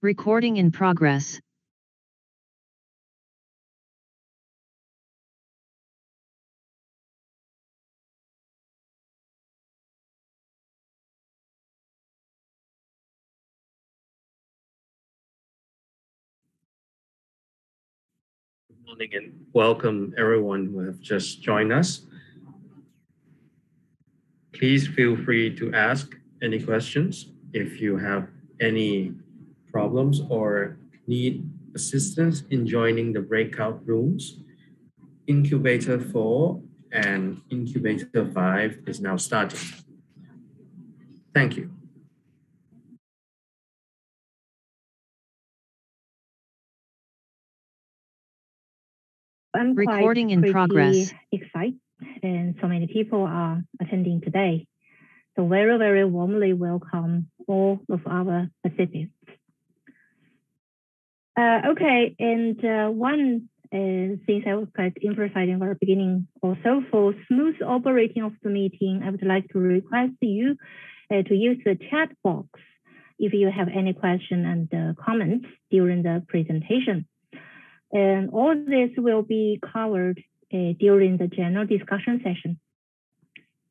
Recording in progress. Good morning and welcome everyone who have just joined us. Please feel free to ask any questions if you have any problems or need assistance in joining the breakout rooms. Incubator 4 and Incubator 5 is now starting. Thank you. I'm Recording in progress. Excited, and so many people are attending today. So very, very warmly welcome all of our participants. Okay, and one thing I would like to emphasize in the beginning also, for smooth operating of the meeting, I would like to request you to use the chat box if you have any question and comments during the presentation. And all this will be covered during the general discussion session.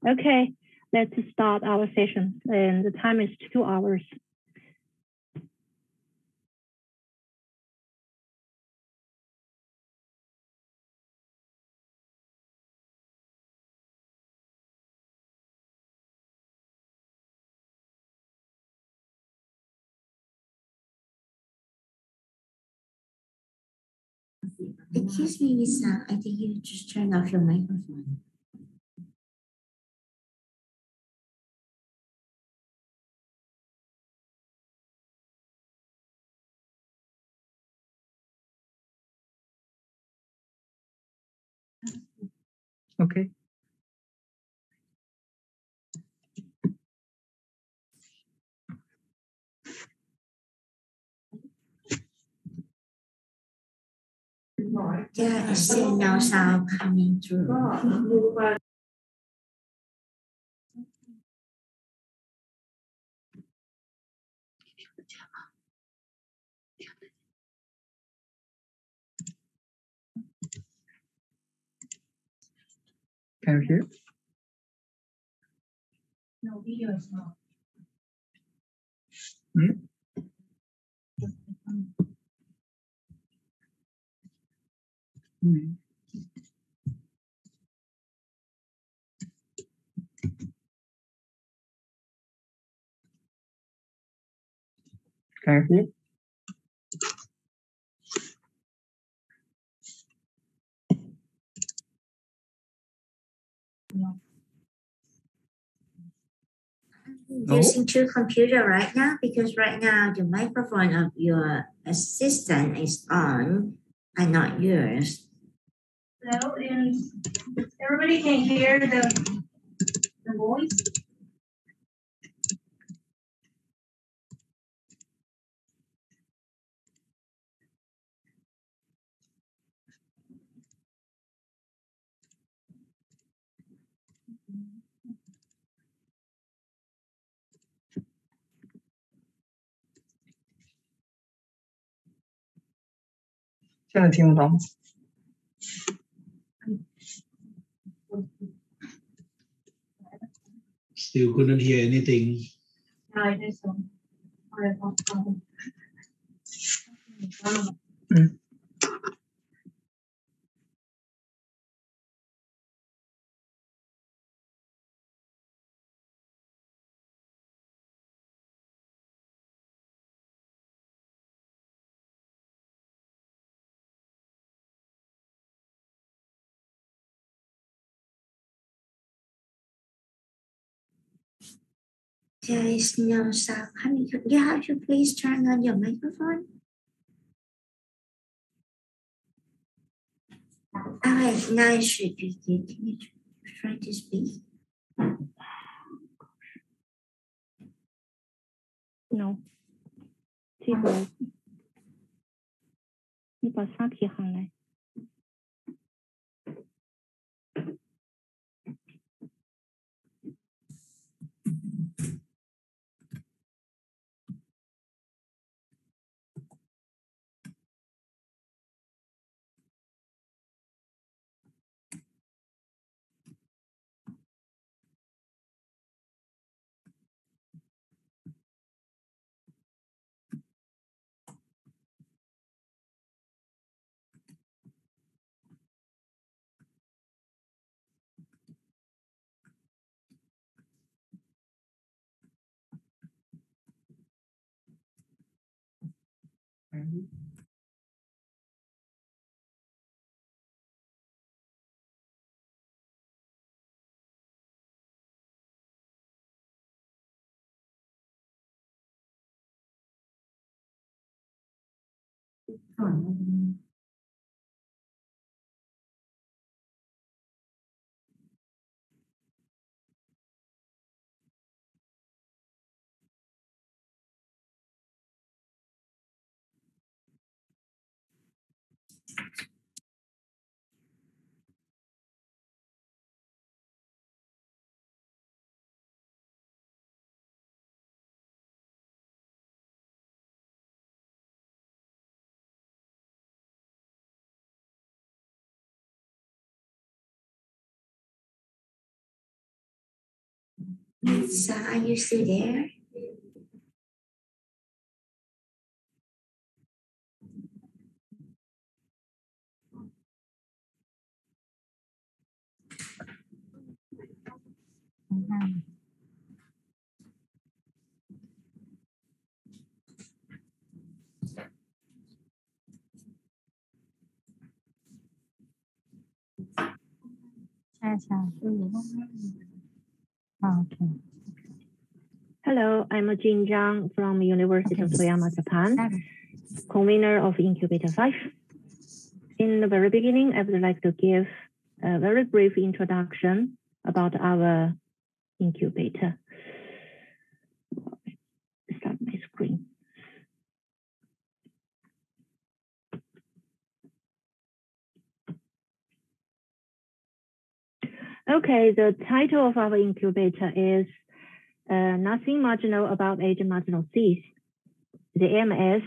Okay, let's start our session, and the time is 2 hours. Excuse me, Lisa. I think you just turned off your microphone. Okay. Yeah, it's still no sound coming through. Can you hear? No, video is not. Hmm? Hmm. Can you hear? Using two computers right now, because right now the microphone of your assistant is on and not yours. Hello, and everybody can hear the voice? Still couldn't hear anything. I think so. There is no sound coming. You have to please turn on your microphone. All right, now it should be good. Can you try to speak? No. 这个，你把啥提上来？ Lisa, are you still there? Hello, I'm Jin Zhang from University of Toyama, Japan, convener of Incubator 5. In the very beginning, I would like to give a very brief introduction about our incubator. Start my screen. Okay, the title of our incubator is Nothing Marginal About Asian Marginal Seas. The aim is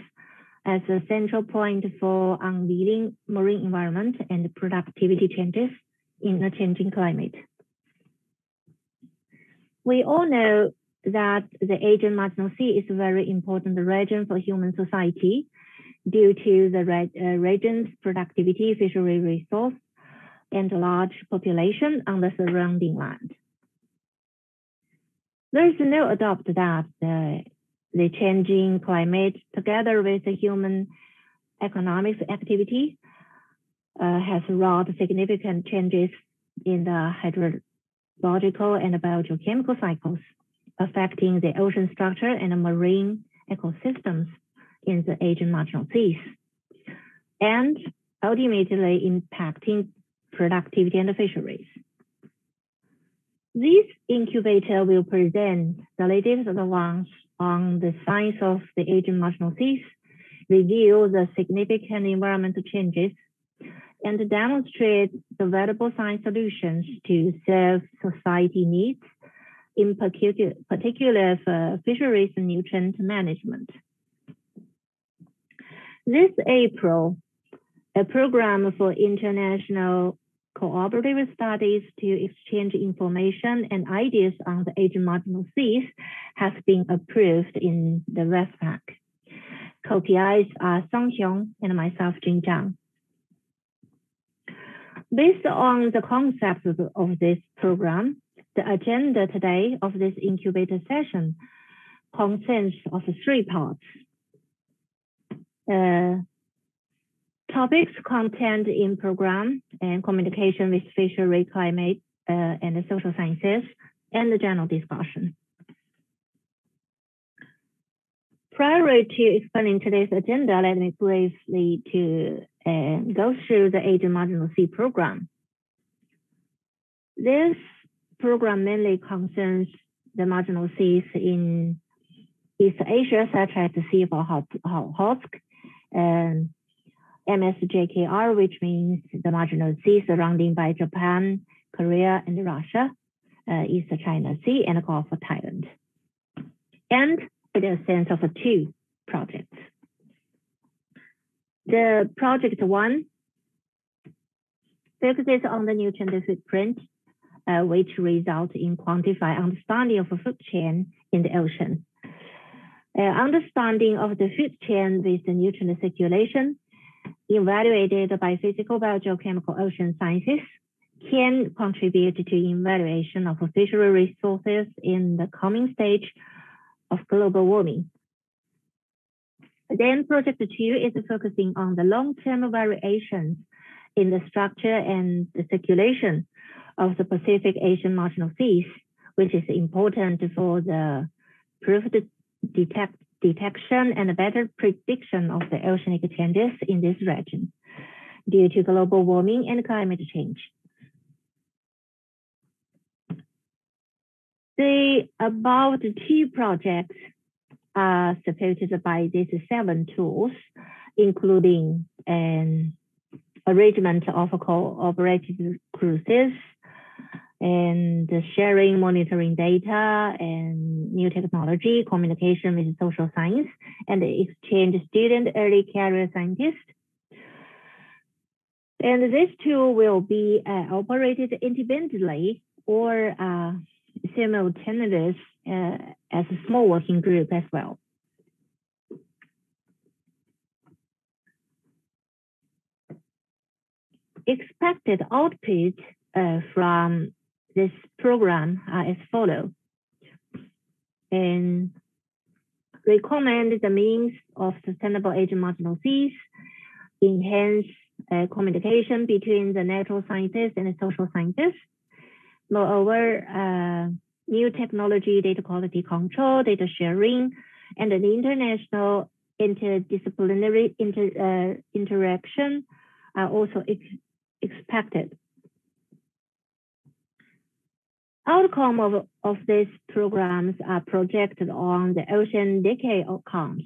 as a central point for unveiling marine environment and productivity changes in a changing climate. We all know that the Asian Marginal Sea is a very important region for human society due to the region's productivity, fishery resource, and large population on the surrounding land. There is no doubt that the changing climate, together with the human economic activity, has wrought significant changes in the hydrological and biogeochemical cycles, affecting the ocean structure and marine ecosystems in the Asian Marginal Seas, and ultimately impacting productivity and fisheries. This incubator will present the latest advance on the science of the Asian Marginal Seas, review the significant environmental changes, and demonstrate the valuable science solutions to serve society needs, in particular for fisheries and nutrient management. This April, a program for international cooperative studies to exchange information and ideas on the Asian Marginal Seas has been approved in the WESTPAC. Co-PIs are Song Hyung and myself, Jin Zhang. Based on the concept of this program, the agenda today of this incubator session consists of 3 parts. Topics, content in program, and communication with fishery, climate, and the social sciences, and the general discussion. Prior to explaining today's agenda, let me briefly go through the Asian Marginal Sea program. This program mainly concerns the marginal seas in East Asia, such as the Sea of Okhotsk, and MSJKR, which means the marginal sea surrounding by Japan, Korea, and Russia, East China Sea, and Gulf of Thailand. And it is a sense of 2 projects. The project 1 focuses on the nutrient footprint, which results in quantified understanding of a food chain in the ocean. Understanding of the food chain with the nutrient circulation evaluated by physical, biogeochemical ocean sciences can contribute to evaluation of fishery resources in the coming stage of global warming. Then project 2 is focusing on the long-term variations in the structure and the circulation of the Pacific Asian Marginal Seas, which is important for the proved detection and better prediction of the oceanic changes in this region due to global warming and climate change. The above 2 projects are supported by these 7 tools, including an arrangement of cooperative cruises and sharing monitoring data and new technology, communication with social science, and exchange student early career scientists. And this tool will be operated independently or simultaneous as a small working group as well. Expected output from this program are as follows. And recommend the means of sustainable Asian marginal seas, enhance communication between the natural sciences and the social sciences. Moreover, new technology, data quality control, data sharing, and an international interdisciplinary interaction are also expected. Outcome of these programs are projected on the ocean decade outcomes,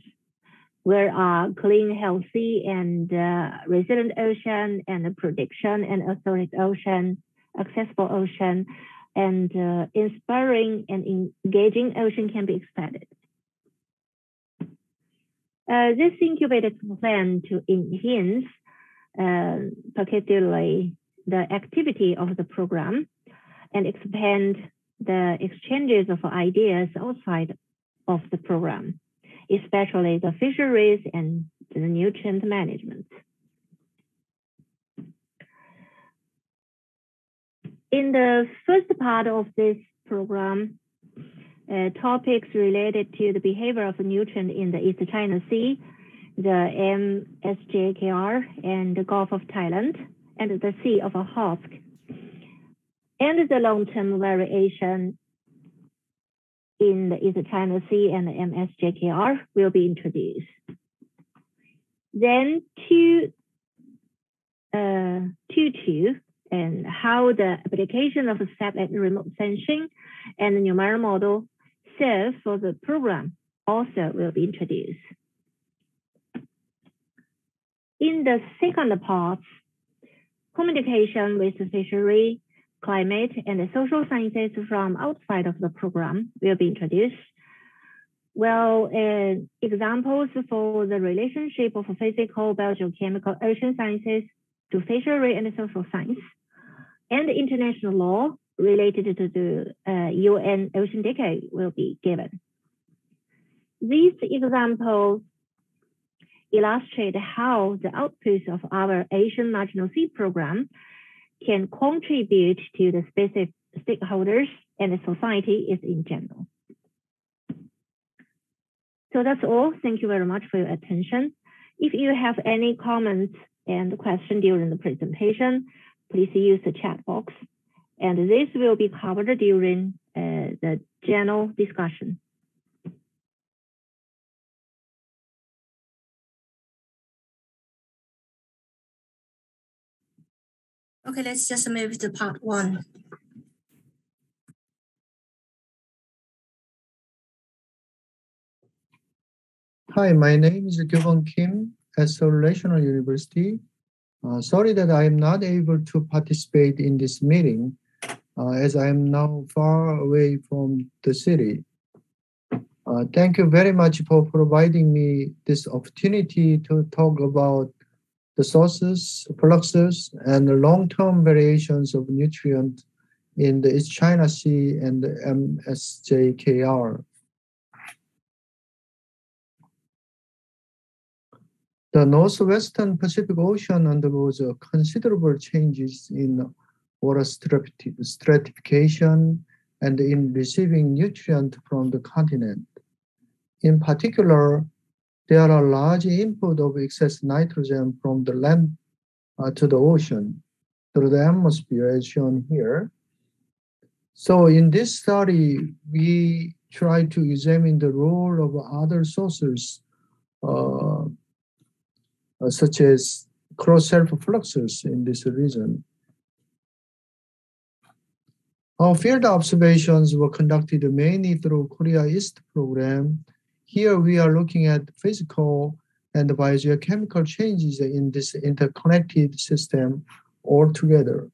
where are clean, healthy, and resilient ocean, and prediction and authoritative ocean, accessible ocean, and inspiring and engaging ocean can be expected. This incubator plan to enhance particularly the activity of the program and expand the exchanges of ideas outside of the program, especially the fisheries and the nutrient management. In the first part of this program, topics related to the behavior of the nutrient in the East China Sea, the MSJKR and the Gulf of Thailand, and the Sea of Okhotsk, and the long-term variation in the East China Sea and the MSJKR will be introduced. Then 2.2 and how the application of satellite remote sensing and the numerical model serve for the program also will be introduced. In the second part, communication with the fishery, climate, and the social sciences from outside of the program will be introduced. Well, examples for the relationship of physical, biogeochemical, ocean sciences to fishery and social science, and international law related to the UN Ocean Decade will be given. These examples illustrate how the outputs of our Asian Marginal Sea program can contribute to the specific stakeholders and the society is in general. So that's all. Thank you very much for your attention. If you have any comments and questions during the presentation, please use the chat box. And this will be covered during the general discussion. Okay, let's just move to part 1. Hi, my name is Kyubon Kim at Seoul National University. Sorry that I am not able to participate in this meeting as I am now far away from the city. Thank you very much for providing me this opportunity to talk about the sources, fluxes, and the long-term variations of nutrients in the East China Sea and the MSJKR. The Northwestern Pacific Ocean undergoes considerable changes in water stratification and in receiving nutrients from the continent. In particular, there are large input of excess nitrogen from the land to the ocean through the atmosphere as shown here. So in this study, we try to examine the role of other sources such as cross-self fluxes in this region. Our field observations were conducted mainly through Korea East program. Here we are looking at physical and biogeochemical changes in this interconnected system altogether.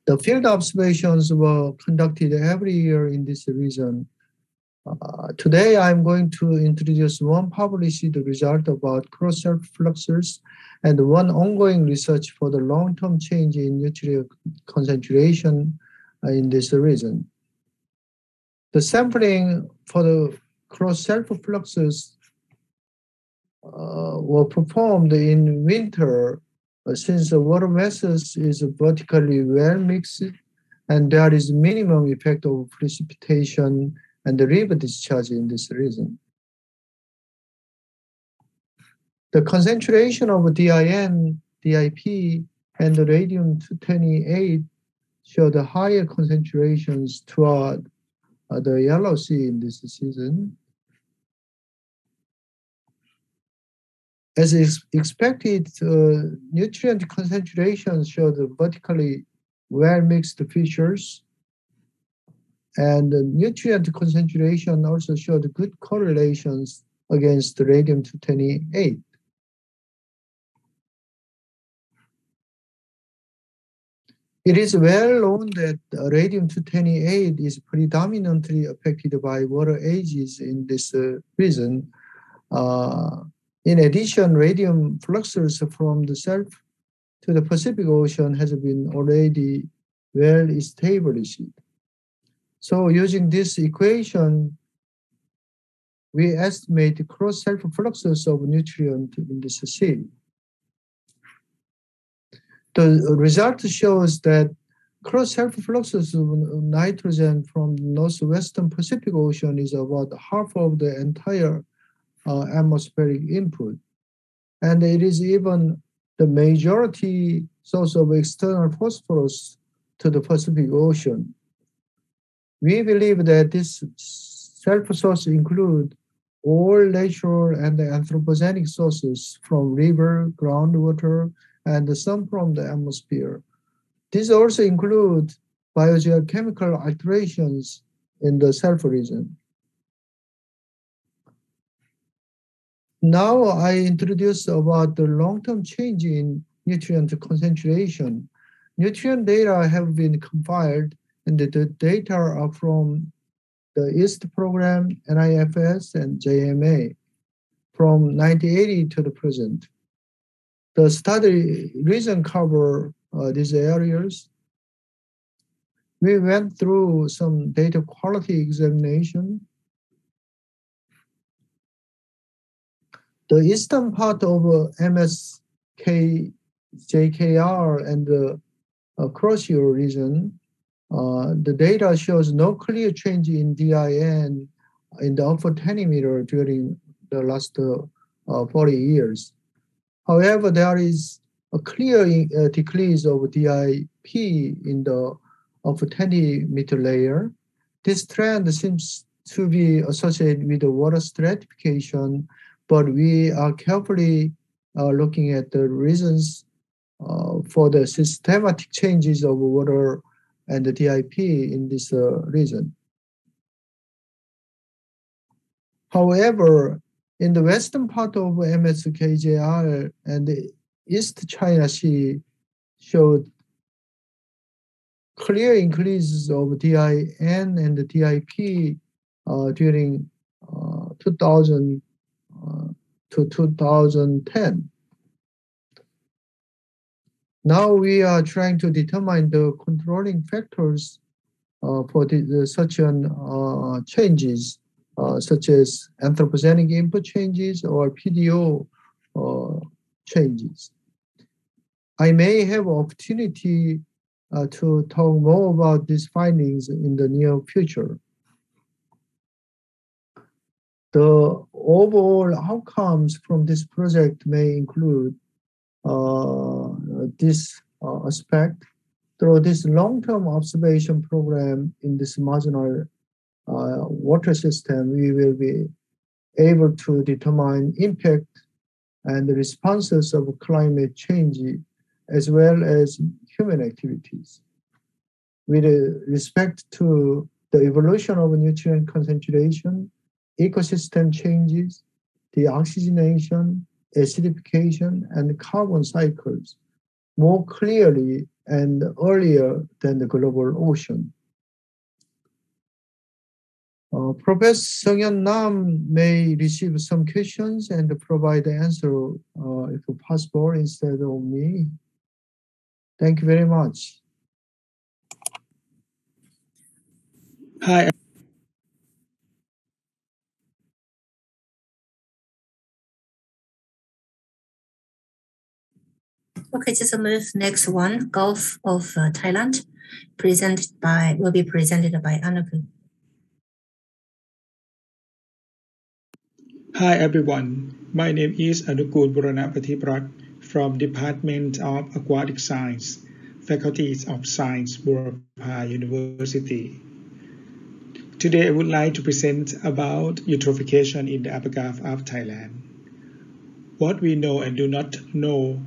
The field observations were conducted every year in this region. Today, I'm going to introduce one published result about cross-self fluxes and one ongoing research for the long-term change in nutrient concentration in this region. The sampling for the cross-self fluxes were performed in winter since the water masses is vertically well mixed and there is minimum effect of precipitation and the river discharge in this region. The concentration of DIN, DIP, and radium-228 show the higher concentrations toward the Yellow Sea in this season. As is expected, nutrient concentrations show the vertically well-mixed features, and the nutrient concentration also showed good correlations against radium-228. It is well known that radium-228 is predominantly affected by water ages in this region. In addition, radium fluxes from the Gulf to the Pacific Ocean has been already well established. So using this equation, we estimate cross-self fluxes of nutrient in this sea. The result shows that cross-self fluxes of nitrogen from the northwestern Pacific Ocean is about half of the entire atmospheric input. And it is even the majority source of external phosphorus to the Pacific Ocean. We believe that this self-source include all natural and anthropogenic sources from river, groundwater, and some from the atmosphere. These also include biogeochemical alterations in the Gulf region. Now I introduce about the long-term change in nutrient concentration. Nutrient data have been compiled, and the data are from the EAST program, NIFS, and JMA from 1980 to the present. The study region cover these areas. We went through some data quality examination. The eastern part of MSK, JKR, and the Crossio region, the data shows no clear change in DIN in the upper 10 meter during the last 40 years. However, there is a clear decrease of DIP in the upper 20-meter layer. This trend seems to be associated with the water stratification, but we are carefully looking at the reasons for the systematic changes of water and the DIP in this region. However, in the western part of MSKJR and the East China Sea showed clear increases of DIN and the DIP during 2000 to 2010. Now we are trying to determine the controlling factors for such changes, such as anthropogenic input changes or PDO changes. I may have opportunity to talk more about these findings in the near future. The overall outcomes from this project may include this aspect. Through this long-term observation program in this marginal water system, we will be able to determine impact and the responses of climate change as well as human activities. With respect to the evolution of nutrient concentration, ecosystem changes, deoxygenation, acidification, and carbon cycles more clearly and earlier than the global ocean. Professor Seung-Yeon Nam may receive some questions and provide the answer, if possible, instead of me. Thank you very much. Hi. Okay, just move next one. Gulf of Thailand, will be presented by Anuku. Hi everyone, my name is Anukul Buranapatiprat from Department of Aquatic Science, Faculties of Science, Burapha University. Today I would like to present about eutrophication in the Upper Gulf of Thailand. What we know and do not know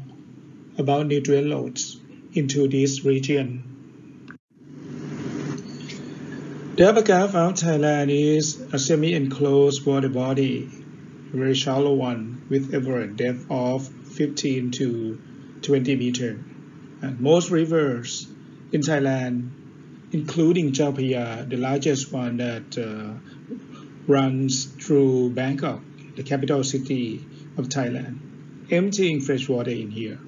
about nutrient loads into this region. The Upper Gulf of Thailand is a semi-enclosed water body, a very shallow one with average depth of 15 to 20 meters. And most rivers in Thailand, including Chao Phraya, the largest one that runs through Bangkok, the capital city of Thailand, emptying fresh water in here.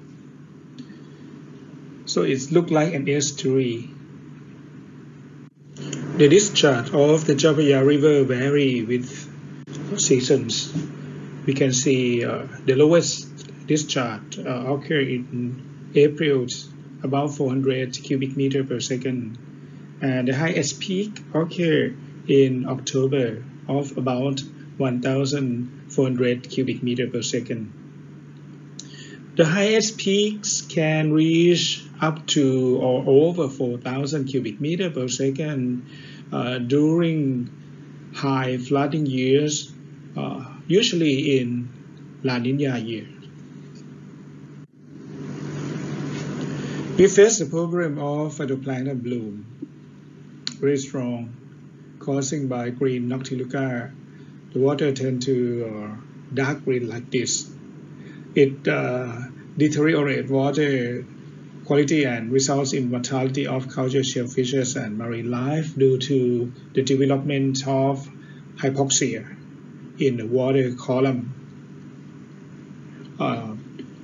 So it looks like an estuary. The discharge of the Chao Phraya River vary with seasons. We can see the lowest discharge occur in April, about 400 cubic meter per second, and the highest peak occur in October of about 1,400 cubic meter per second. The highest peaks can reach up to or over 4,000 cubic meter per second during high flooding years, usually in La Nina year. We face the problem of phytoplankton bloom, very strong, causing by green Noctiluca. The water tend to dark green like this. It deteriorates water quality and results in mortality of culture shellfishes and marine life due to the development of hypoxia in the water column.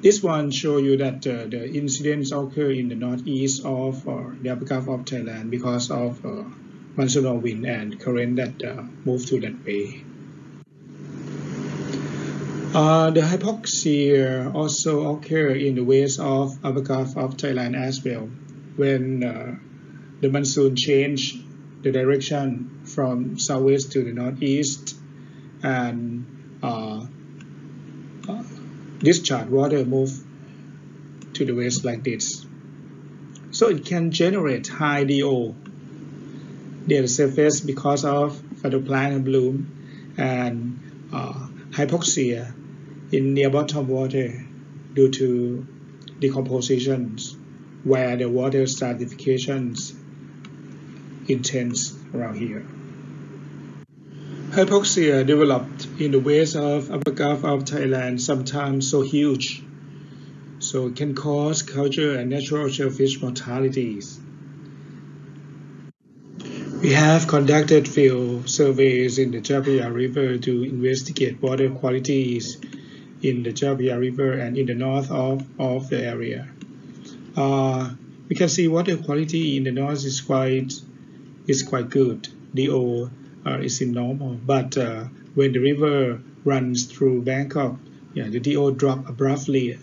This one shows you that the incidents occur in the northeast of the Upper Gulf of Thailand because of monsoonal wind and current that move to that way. The hypoxia also occur in the west of Upper Gulf of Thailand as well, when the monsoon change the direction from southwest to the northeast, and discharge water move to the west like this. So it can generate high DO near the surface because of phytoplankton bloom and hypoxia in near bottom water due to decompositions where the water stratifications intense around here. Hypoxia developed in the west of Upper Gulf of Thailand, sometimes so huge, so it can cause culture and natural shellfish mortalities. We have conducted field surveys in the Chao Phraya River to investigate water qualities in the Chao Phraya River and in the north of the area. We can see water quality in the north is quite good. DO is in normal, but when the river runs through Bangkok, the DO drop abruptly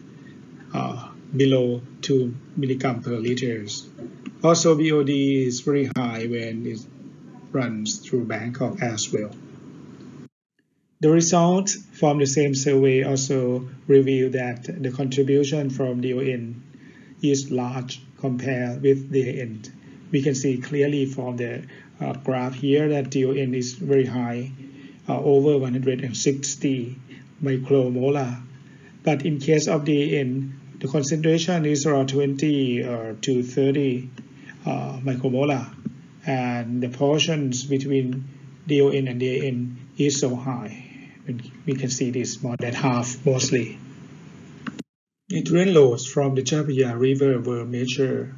below 2 milligram per liters. Also, BOD is very high when it runs through Bangkok as well. The results from the same survey also reveal that the contribution from DON is large compared with DAN. We can see clearly from the graph here that DON is very high, over 160 micromolar. But in case of DAN, the concentration is around 20 to 30 micromolar, and the portions between DON and DAN is so high. We can see this more than half mostly. Nutrient loads from the Chapia River were measured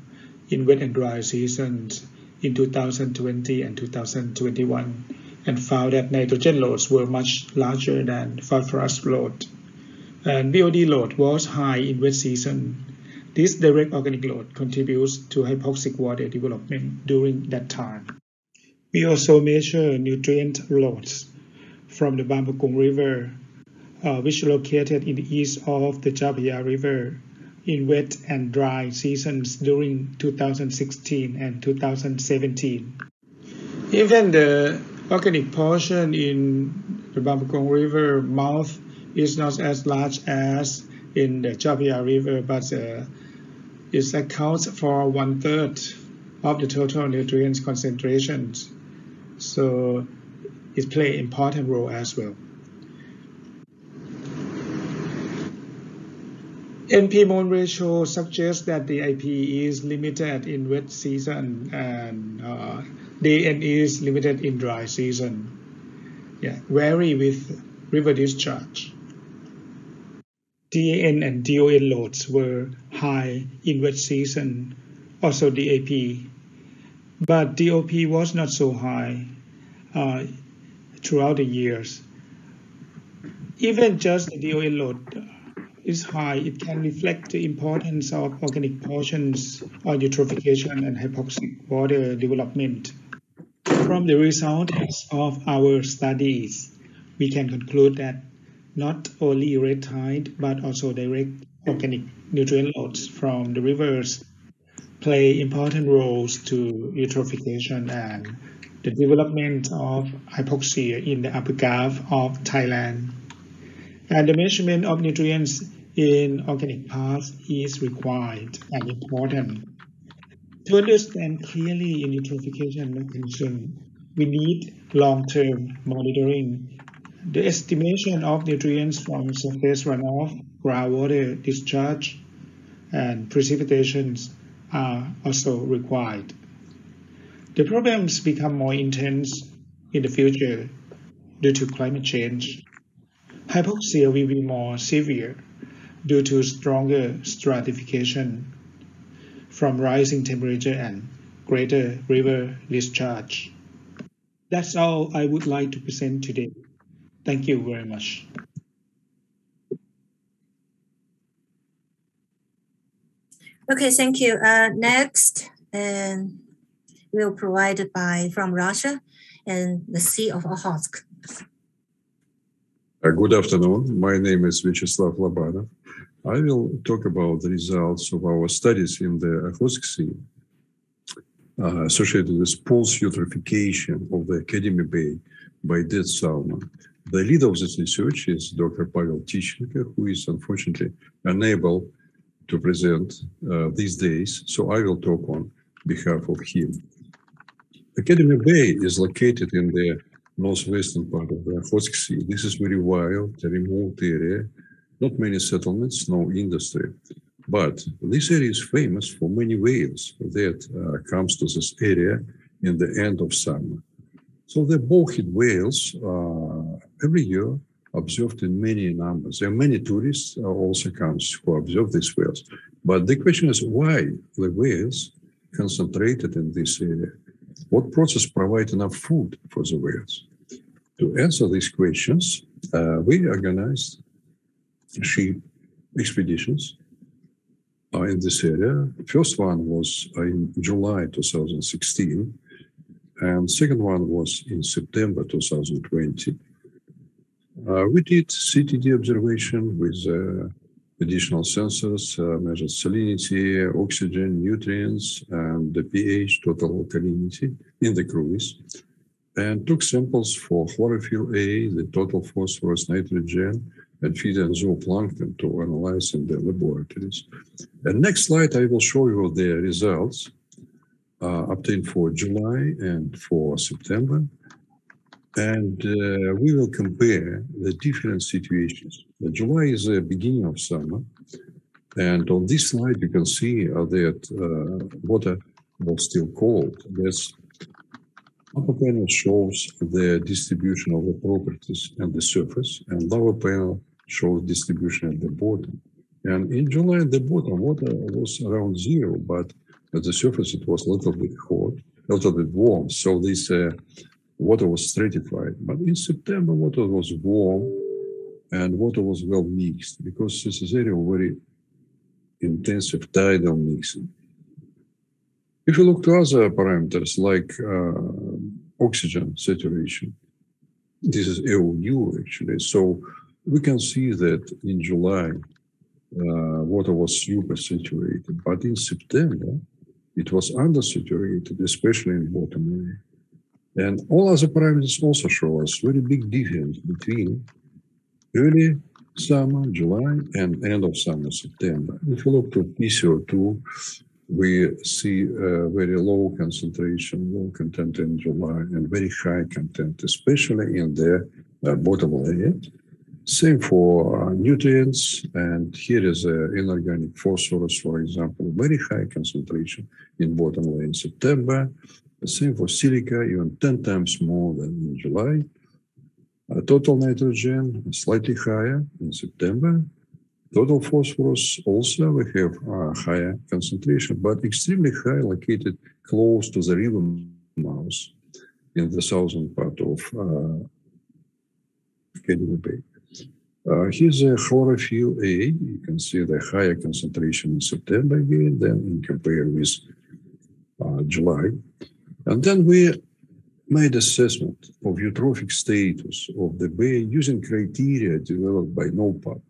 in wet and dry seasons in 2020 and 2021 and found that nitrogen loads were much larger than phosphorus load. And BOD load was high in wet season. This direct organic load contributes to hypoxic water development during that time. We also measure nutrient loads from the Bampakong River, which is located in the east of the Chapia River in wet and dry seasons during 2016 and 2017. Even the organic portion in the Bampakong River mouth is not as large as in the Chapia River, but it accounts for 1/3 of the total nutrients concentrations. So it plays an important role as well. NP-mole ratio suggests that the IP is limited in wet season and DN is limited in dry season. Vary with river discharge. DAN and DON loads were high in wet season, also DAP, but DOP was not so high throughout the years. Even just the DON load is high, it can reflect the importance of organic portions on eutrophication and hypoxic water development. From the results of our studies, we can conclude that not only red tide, but also direct organic nutrient loads from the rivers play important roles to eutrophication and the development of hypoxia in the upper Gulf of Thailand. And the measurement of nutrients in organic parts is required and important. To understand clearly in eutrophication mechanism, we need long-term monitoring. The estimation of nutrients from surface runoff, groundwater discharge, and precipitations are also required. The problems become more intense in the future due to climate change. Hypoxia will be more severe due to stronger stratification from rising temperature and greater river discharge. That's all I would like to present today. Thank you very much. Okay, thank you. Next, and will provided by from Russia and the Sea of Okhotsk. Good afternoon. My name is Vyacheslav Lobanov. I will talk about the results of our studies in the Okhotsk Sea associated with pulse eutrophication of the Academy Bay by dead salmon. The lead of this research is Dr. Pavel Tichenko, who is unfortunately unable to present these days, so I will talk on behalf of him. Academy Bay is located in the northwestern part of the Okhotsk Sea. This is very wild, a remote area, not many settlements, no industry. But this area is famous for many whales that comes to this area in the end of summer. So the bowhead whales every year observed in many numbers. There are many tourists also comes who observe these whales. But the question is why the whales concentrated in this area? What process provides enough food for the whales? To answer these questions, we organized ship expeditions in this area. First one was in July 2016, and second one was in September 2020. We did CTD observation with additional sensors, measured salinity, oxygen, nutrients, and the pH, total alkalinity in the cruise. and took samples for chlorophyll A, the total phosphorus, nitrogen, and feed and zooplankton to analyze in the laboratories. And next slide, I will show you the results obtained for July and for September. And we will compare the different situations. July is the beginning of summer. And on this slide, you can see that water was still cold. This upper panel shows the distribution of the properties and the surface, and lower panel shows distribution at the bottom. And in July at the bottom, water was around 0, but at the surface it was a little bit hot, a little bit warm. So this water was stratified. But in September, water was warm and water was well mixed, because this is area of very intensive tidal mixing. If you look to other parameters like oxygen saturation, this is AOU actually. So we can see that in July, water was super saturated, but in September, it was undersaturated, especially in bottom area. And all other parameters also show us very big difference between early summer, July, and end of summer, September. If you look to PCO2, we see very low concentration, low content in July, and very high content, especially in the bottom layer. Same for nutrients, and here is inorganic phosphorus, for example, very high concentration in bottom layer in September. Same for silica, even 10 times more than in July. Total nitrogen slightly higher in September. Total phosphorus also we have a higher concentration, but extremely high, located close to the river mouth in the southern part of Academy Bay. Here's a chlorophyll A. You can see the higher concentration in September again, then in compare with July. And then we made assessment of eutrophic status of the bay using criteria developed by NOPAP.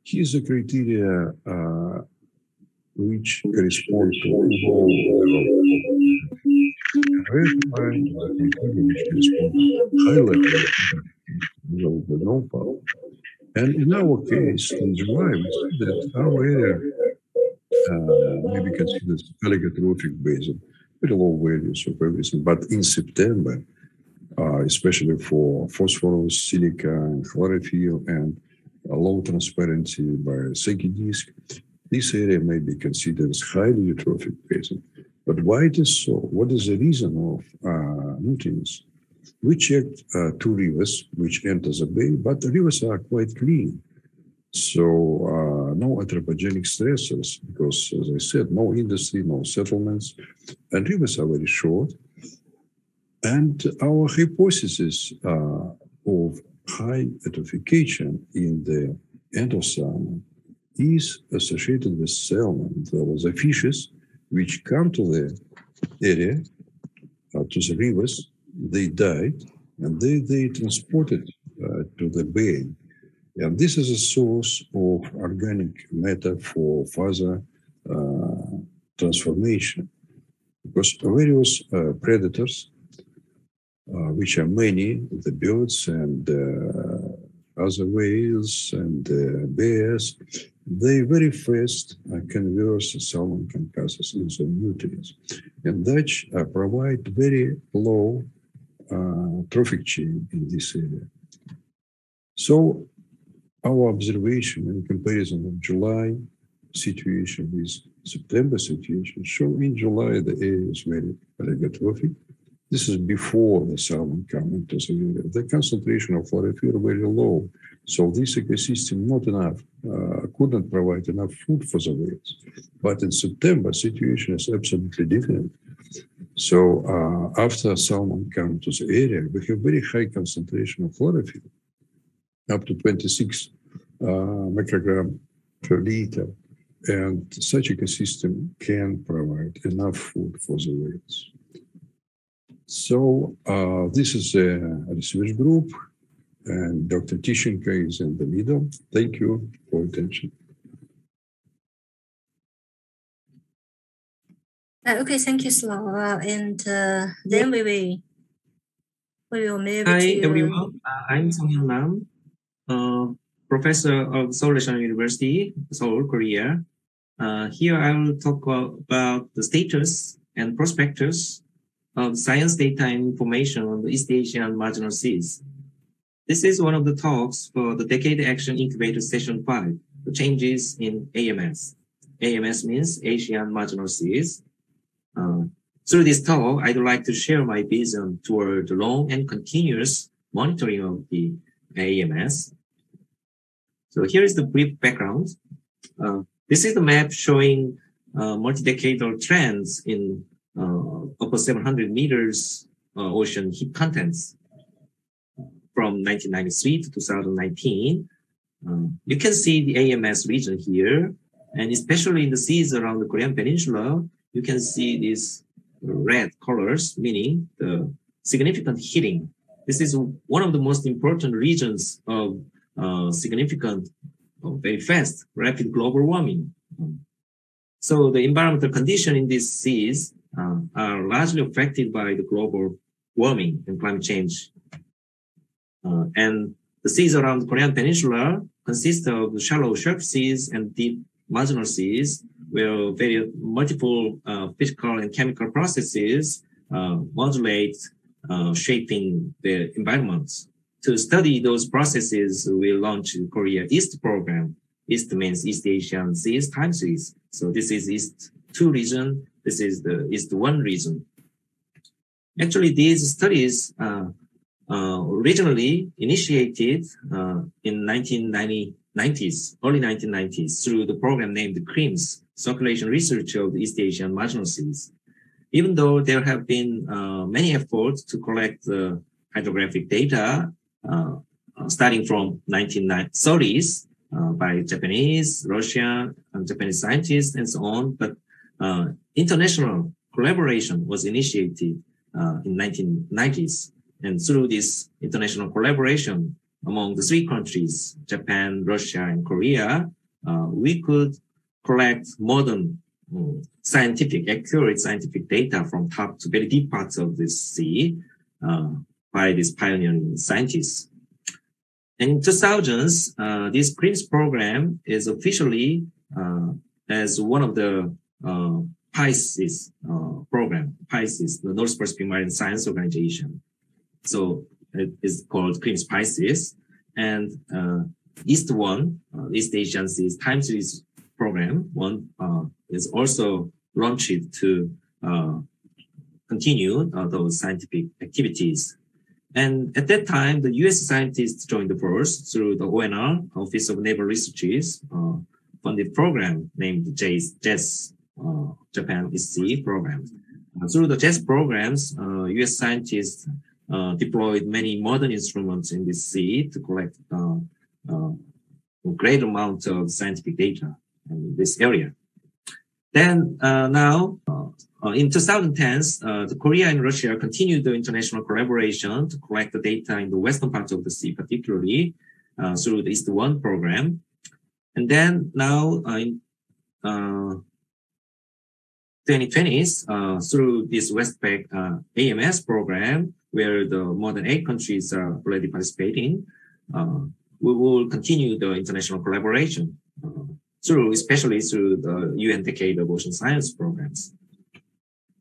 Here's the criteria which correspond to low level which correspond to high level of the NOPAP. And in our case, in July, we see that our area may be considered oligotrophic basin, very low values of everything. But in September, especially for phosphorus, silica, and chlorophyll, and low transparency by Secchi disk, this area may be considered as highly eutrophic basin. But why it is so? What is the reason of nutrients? We checked 2 rivers which enter the bay, but the rivers are quite clean. So no anthropogenic stressors, because as I said, no industry, no settlements, and rivers are very short. And our hypothesis of high eutrophication in the end of summer is associated with salmon. There was the fishes which come to the area, to the rivers, they died, and they transported to the bay. And this is a source of organic matter for further transformation. Because various predators, which are many, the birds and other whales and bears, they very fast convert salmon carcasses into nutrients. And that provide very low trophic chain in this area. So our observation in comparison of July situation with September situation show in July the area is very oligotrophic. This is before the salmon come into the area. The concentration of chlorophyll very low. So this ecosystem not enough, couldn't provide enough food for the whales. But in September, situation is absolutely different. So after salmon come to the area, we have very high concentration of chlorophyll, up to 26 microgram per liter. And such ecosystem can provide enough food for the whales. So this is a research group, and Dr. Tishenko is in the middle. Thank you for attention. Okay, thank you, Slava. And then we will We will move Hi, to... everyone. I'm Sung-hyun Nam, professor of Seoul National University, Seoul, Korea. Here I will talk about the status and prospectus of science data and information on the East Asian Marginal Seas. This is one of the talks for the Decade Action Incubator Session 5, the changes in AMS. AMS means Asian Marginal Seas. Through this talk, I'd like to share my vision toward the long and continuous monitoring of the AMS. So here is the brief background. This is the map showing multi-decadal trends in upper 700 meters ocean heat contents from 1993 to 2019. You can see the AMS region here, and especially in the seas around the Korean Peninsula, you can see these red colors, meaning the significant heating. This is one of the most important regions of significant, very fast, rapid global warming. So the environmental conditions in these seas are largely affected by the global warming and climate change. And the seas around the Korean Peninsula consist of shallow sharp seas and deep marginal seas, where very multiple physical and chemical processes modulate shaping the environments. To study those processes, we launched the Korea East program. East means East Asian Seas time series. So this is East 2 region. This is the East 1 region. Actually, these studies originally initiated in 1990s, early 1990s, through the program named CRIMS, Circulation Research of the East Asian Marginal Seas. Even though there have been many efforts to collect the hydrographic data starting from 1930s by Japanese, Russian, and Japanese scientists and so on, but international collaboration was initiated in 1990s. And through this international collaboration among the 3 countries, Japan, Russia, and Korea, we could collect modern accurate scientific data from top to very deep parts of the sea by these pioneering scientists. In 2000s, this CRIMS program is officially as one of the PICES program. PICES, the North Pacific Marine Science Organization. So it is called CRIMS PICES. And East 1, East Asian Seas Time Series program, is also launched to continue those scientific activities. And at that time, the US scientists joined the force through the ONR, Office of Naval Researches, funded program named JES, Japan East Sea Program. Through the JES programs, US scientists deployed many modern instruments in the sea to collect a great amount of scientific data in this area. Then now, in 2010s, the Korea and Russia continued the international collaboration to collect the data in the western part of the sea, particularly through the East 1 program. And then now in 2020s, through this WESTPAC AMS program, where the more than 8 countries are already participating, we will continue the international collaboration especially through the UN Decade of Ocean Science programs.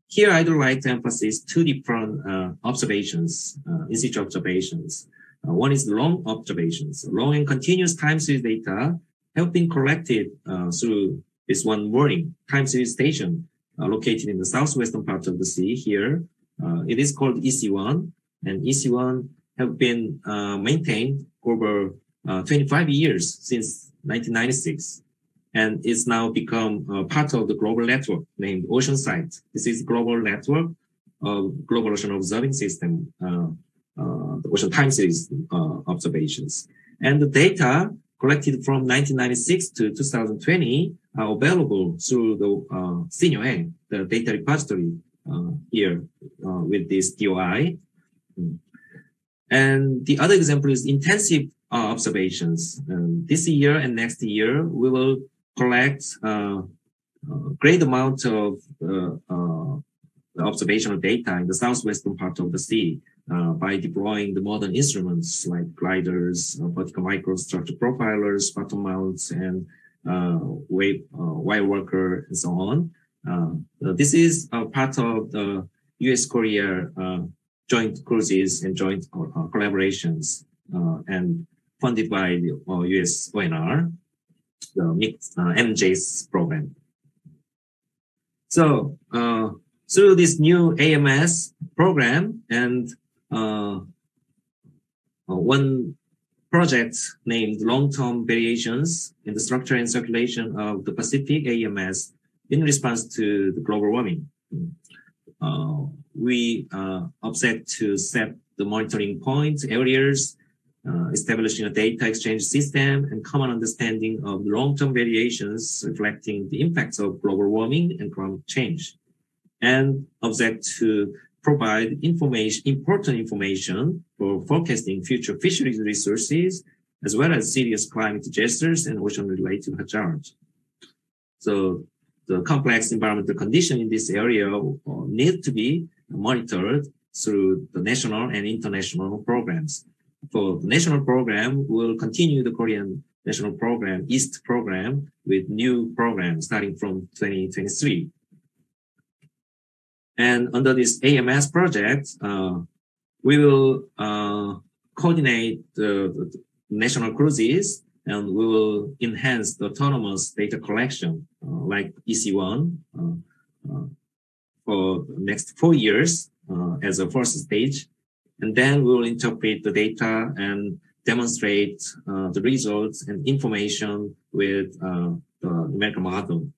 Here, I'd like to emphasize 2 different observations, in situ observations. One is long observations. Long and continuous time series data have been collected through this one mooring time series station located in the southwestern part of the sea here. It is called EC1, and EC1 have been maintained over 25 years since 1996. And it's now become part of the global network named OceanSight. This is a global network of global ocean observing system, the ocean time series observations. And the data collected from 1996 to 2020 are available through the CNOA, the data repository here with this DOI. And the other example is intensive observations. This year and next year, we will collect great amount of the observational data in the southwestern part of the sea by deploying the modern instruments like gliders, vertical microstructure profilers, bottom mounts, and wire worker, and so on. This is part of the US-Korea joint cruises and joint collaborations and funded by the US ONR, the MJS program. So through this new AMS program and one project named Long-Term Variations in the Structure and Circulation of the Pacific AMS in response to the global warming. We object to set the monitoring points, areas, establishing a data exchange system and common understanding of long-term variations reflecting the impacts of global warming and climate change, and object to provide important information for forecasting future fisheries resources, as well as serious climate disasters and ocean-related hazards. So the complex environmental conditions in this area need to be monitored through the national and international programs. For the national program, we'll continue the Korean national program, EAST program, with new programs starting from 2023. And under this AMS project, we will coordinate the national cruises, and we will enhance the autonomous data collection like EC1 for the next 4 years as a first stage. And then we will interpret the data and demonstrate the results and information with the numerical model.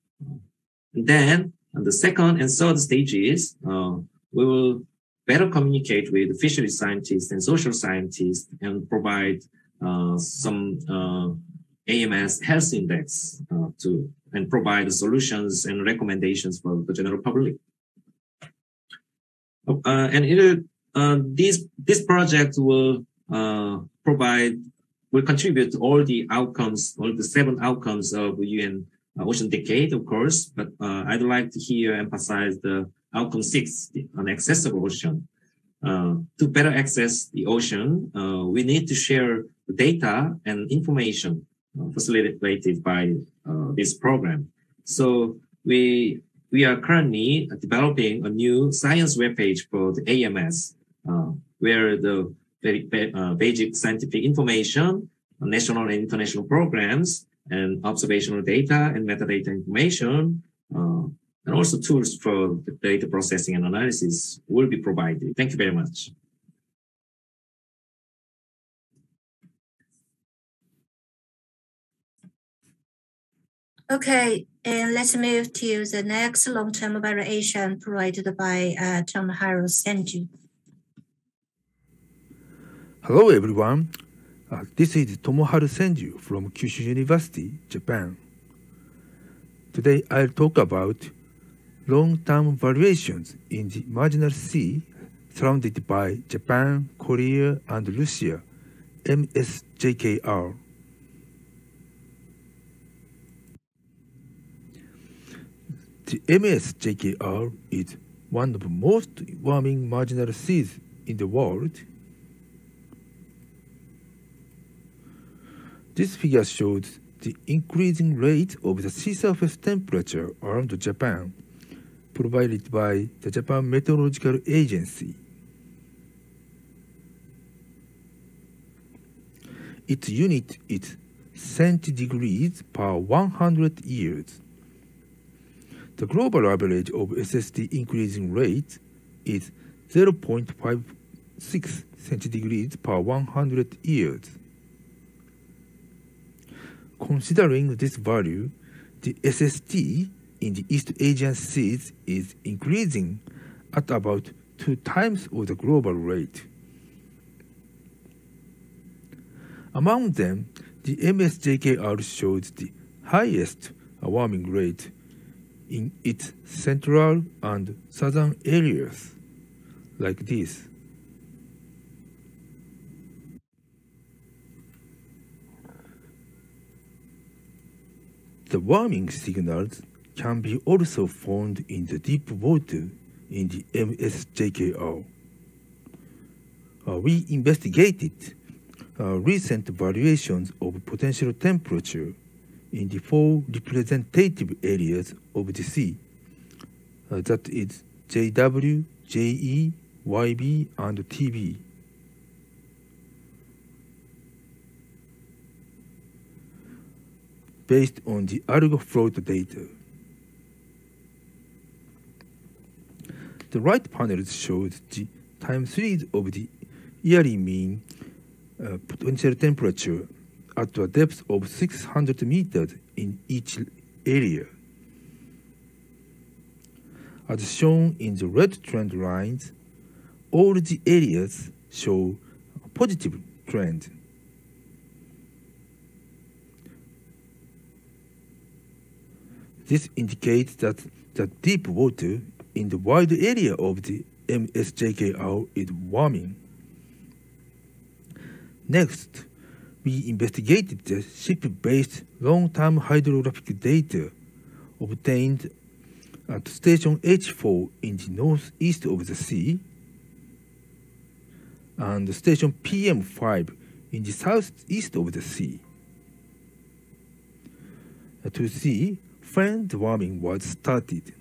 And then on the second and third stages, we will better communicate with fisheries scientists and social scientists and provide some AMS health index and provide the and recommendations for the general public. This project will contribute to all the outcomes, all the 7 outcomes of UN Ocean Decade, of course, but I'd like to here emphasize the outcome 6, the inaccessible ocean. To better access the ocean, we need to share the data and information facilitated by this program. So we are currently developing a new science webpage for the AMS, where the basic scientific information, national and international programs, and observational data and metadata information, and also tools for the data processing and analysis will be provided. Thank you very much. Okay, and let's move to the next long-term variation provided by Tomohiro Senju. Hello everyone, this is Tomohiro Senju from Kyushu University, Japan. Today I'll talk about long-term variations in the marginal sea surrounded by Japan, Korea, and Russia, MSJKR. The MSJKR is one of the most warming marginal seas in the world. This figure shows the increasing rate of the sea surface temperature around Japan, provided by the Japan Meteorological Agency. Its unit is centigrades per 100 years. The global average of SST increasing rate is 0.56 centigrades per 100 years. Considering this value, the SST in the East Asian seas is increasing at about 2 times of the global rate. Among them, the MSJKR shows the highest warming rate in its central and southern areas, like this. The warming signals can be also found in the deep water in the MSJKR. We investigated recent variations of potential temperature in the 4 representative areas of the sea, that is JW, JE, YB, and TB. Based on the algal float data. The right panel shows the time series of the yearly mean potential temperature at a depth of 600 meters in each area. As shown in the red trend lines, all the areas show a positive trend. This indicates that the deep water in the wide area of the MSJKR is warming. Next, we investigated the ship-based long-term hydrographic data obtained at Station H4 in the northeast of the sea and Station PM5 in the southeast of the sea. To see when the warming was started.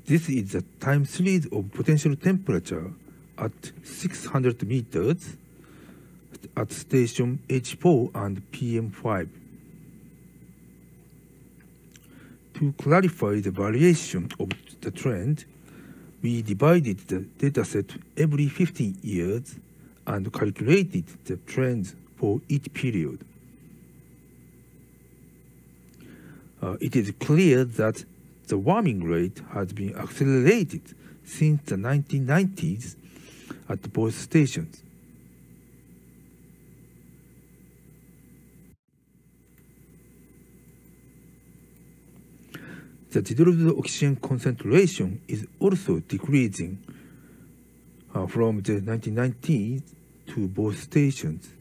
This is the time series of potential temperature at 600 meters at Station H4 and PM5. To clarify the variation of the trend, we divided the dataset every 15 years and calculated the trends for each period. It is clear that the warming rate has been accelerated since the 1990s at both stations. The dissolved oxygen concentration is also decreasing from the 1990s to both stations.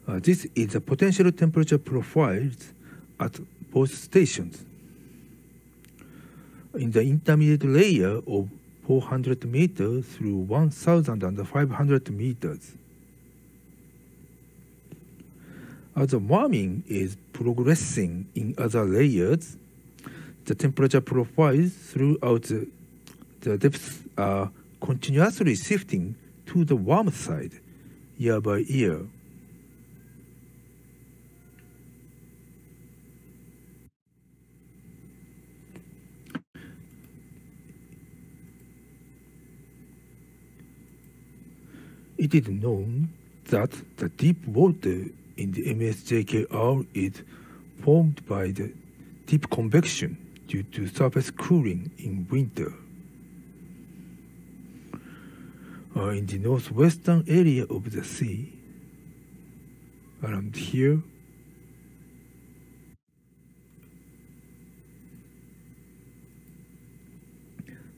This is the potential temperature profiles at both stations. In the intermediate layer of 400 meters through 1,500 meters. As the warming is progressing in other layers, the temperature profiles throughout the depths are continuously shifting to the warm side year by year. It is known that the deep water in the MSJKR is formed by the deep convection due to surface cooling in winter. In the northwestern area of the sea, around here,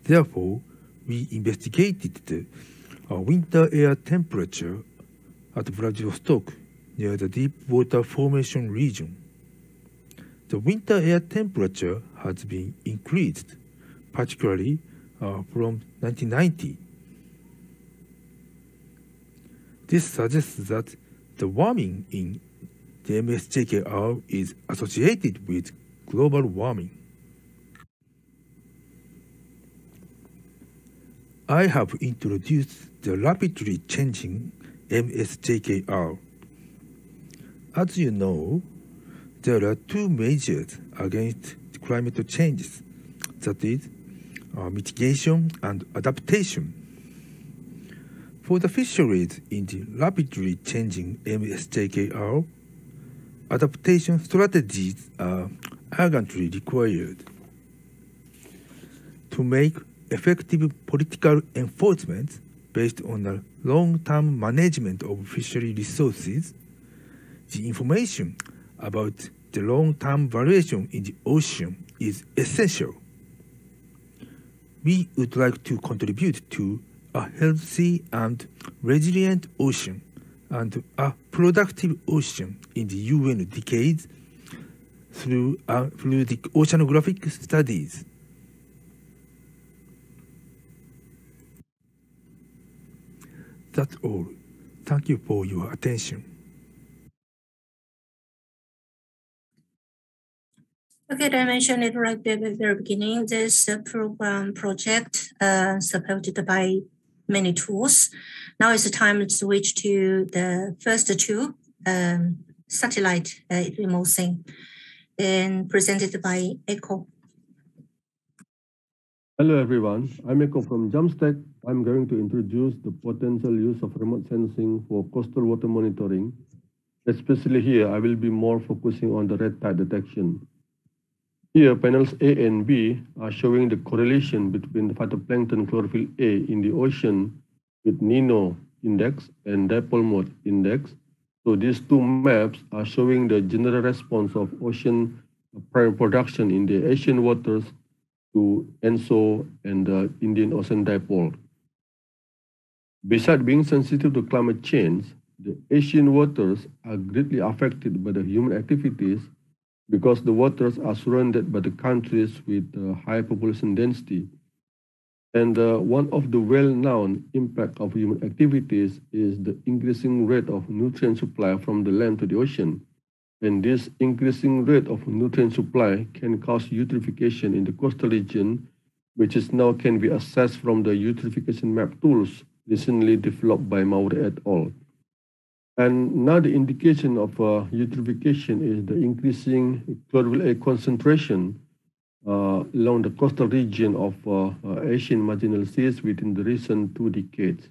therefore, we investigated the winter air temperature at Vladivostok near the deep water formation region. The winter air temperature has been increased, particularly from 1990. This suggests that the warming in the MSJKR is associated with global warming. I have introduced the rapidly changing MSJKR. As you know, there are two measures against climate changes, that is, mitigation and adaptation. For the fisheries in the rapidly changing MSJKR, adaptation strategies are urgently required. To make effective political enforcement based on a long-term management of fishery resources, the information about the long-term variation in the ocean is essential. We would like to contribute to a healthy and resilient ocean and a productive ocean in the UN decades through the oceanographic studies. That's all. Thank you for your attention. Okay, I mentioned it right at the very beginning. This program project supported by many tools. Now it's time to switch to the first two, satellite remote sensing, and presented by Echo. Hello everyone, I'm Echo from Jamstack. I'm going to introduce the potential use of remote sensing for coastal water monitoring. Especially here, I will be more focusing on the red tide detection. Here, panels A and B are showing the correlation between the phytoplankton chlorophyll A in the ocean with NINO index and dipole mode index. So these two maps are showing the general response of ocean production in the Asian waters to ENSO and the Indian Ocean Dipole. Besides being sensitive to climate change, the Asian waters are greatly affected by the human activities because the waters are surrounded by the countries with high population density. And one of the well-known impact of human activities is the increasing rate of nutrient supply from the land to the ocean. And this increasing rate of nutrient supply can cause eutrophication in the coastal region, which is now can be assessed from the eutrophication map tools recently developed by Maure et al. And now the indication of eutrophication is the increasing chlorophyll A concentration along the coastal region of Asian Marginal Seas within the recent 2 decades.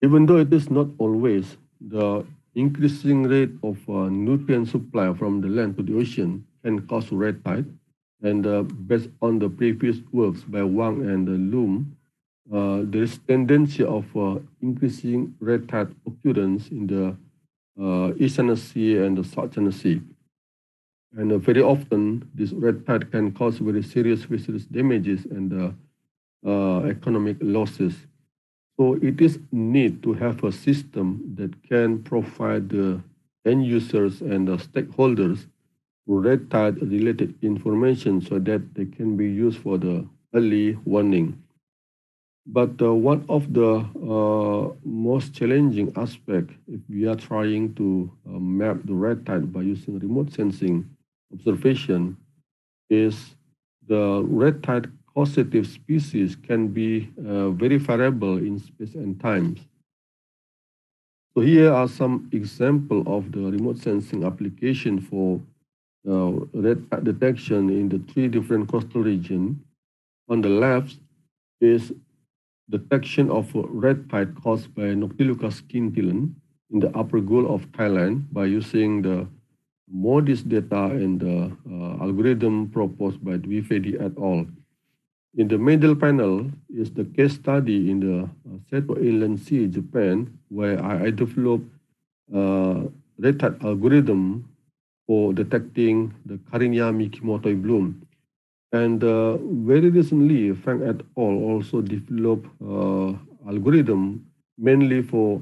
Even though it is not always, the increasing rate of nutrient supply from the land to the ocean can cause red tide. And based on the previous works by Wang and Loom, there is tendency of increasing red tide occurrence in the East China Sea and the South China Sea. And very often, this red tide can cause very serious fisheries damages and economic losses. So it is need to have a system that can provide the end users and the stakeholders red tide related information so that they can be used for the early warning. But one of the most challenging aspects, if we are trying to map the red tide by using remote sensing observation, is the red tide causative species can be very variable in space and times. So here are some examples of the remote sensing application for red tide detection in the 3 different coastal regions. On the left is detection of red tide caused by Noctiluca scintillant in the upper Gulf of Thailand by using the MODIS data and the algorithm proposed by Dwivedi et al. In the middle panel is the case study in the Seto Inland Sea, Japan, where I developed red tide algorithm for detecting the Carinia mikimotoi bloom. And very recently, Frank et al. Also developed algorithm mainly for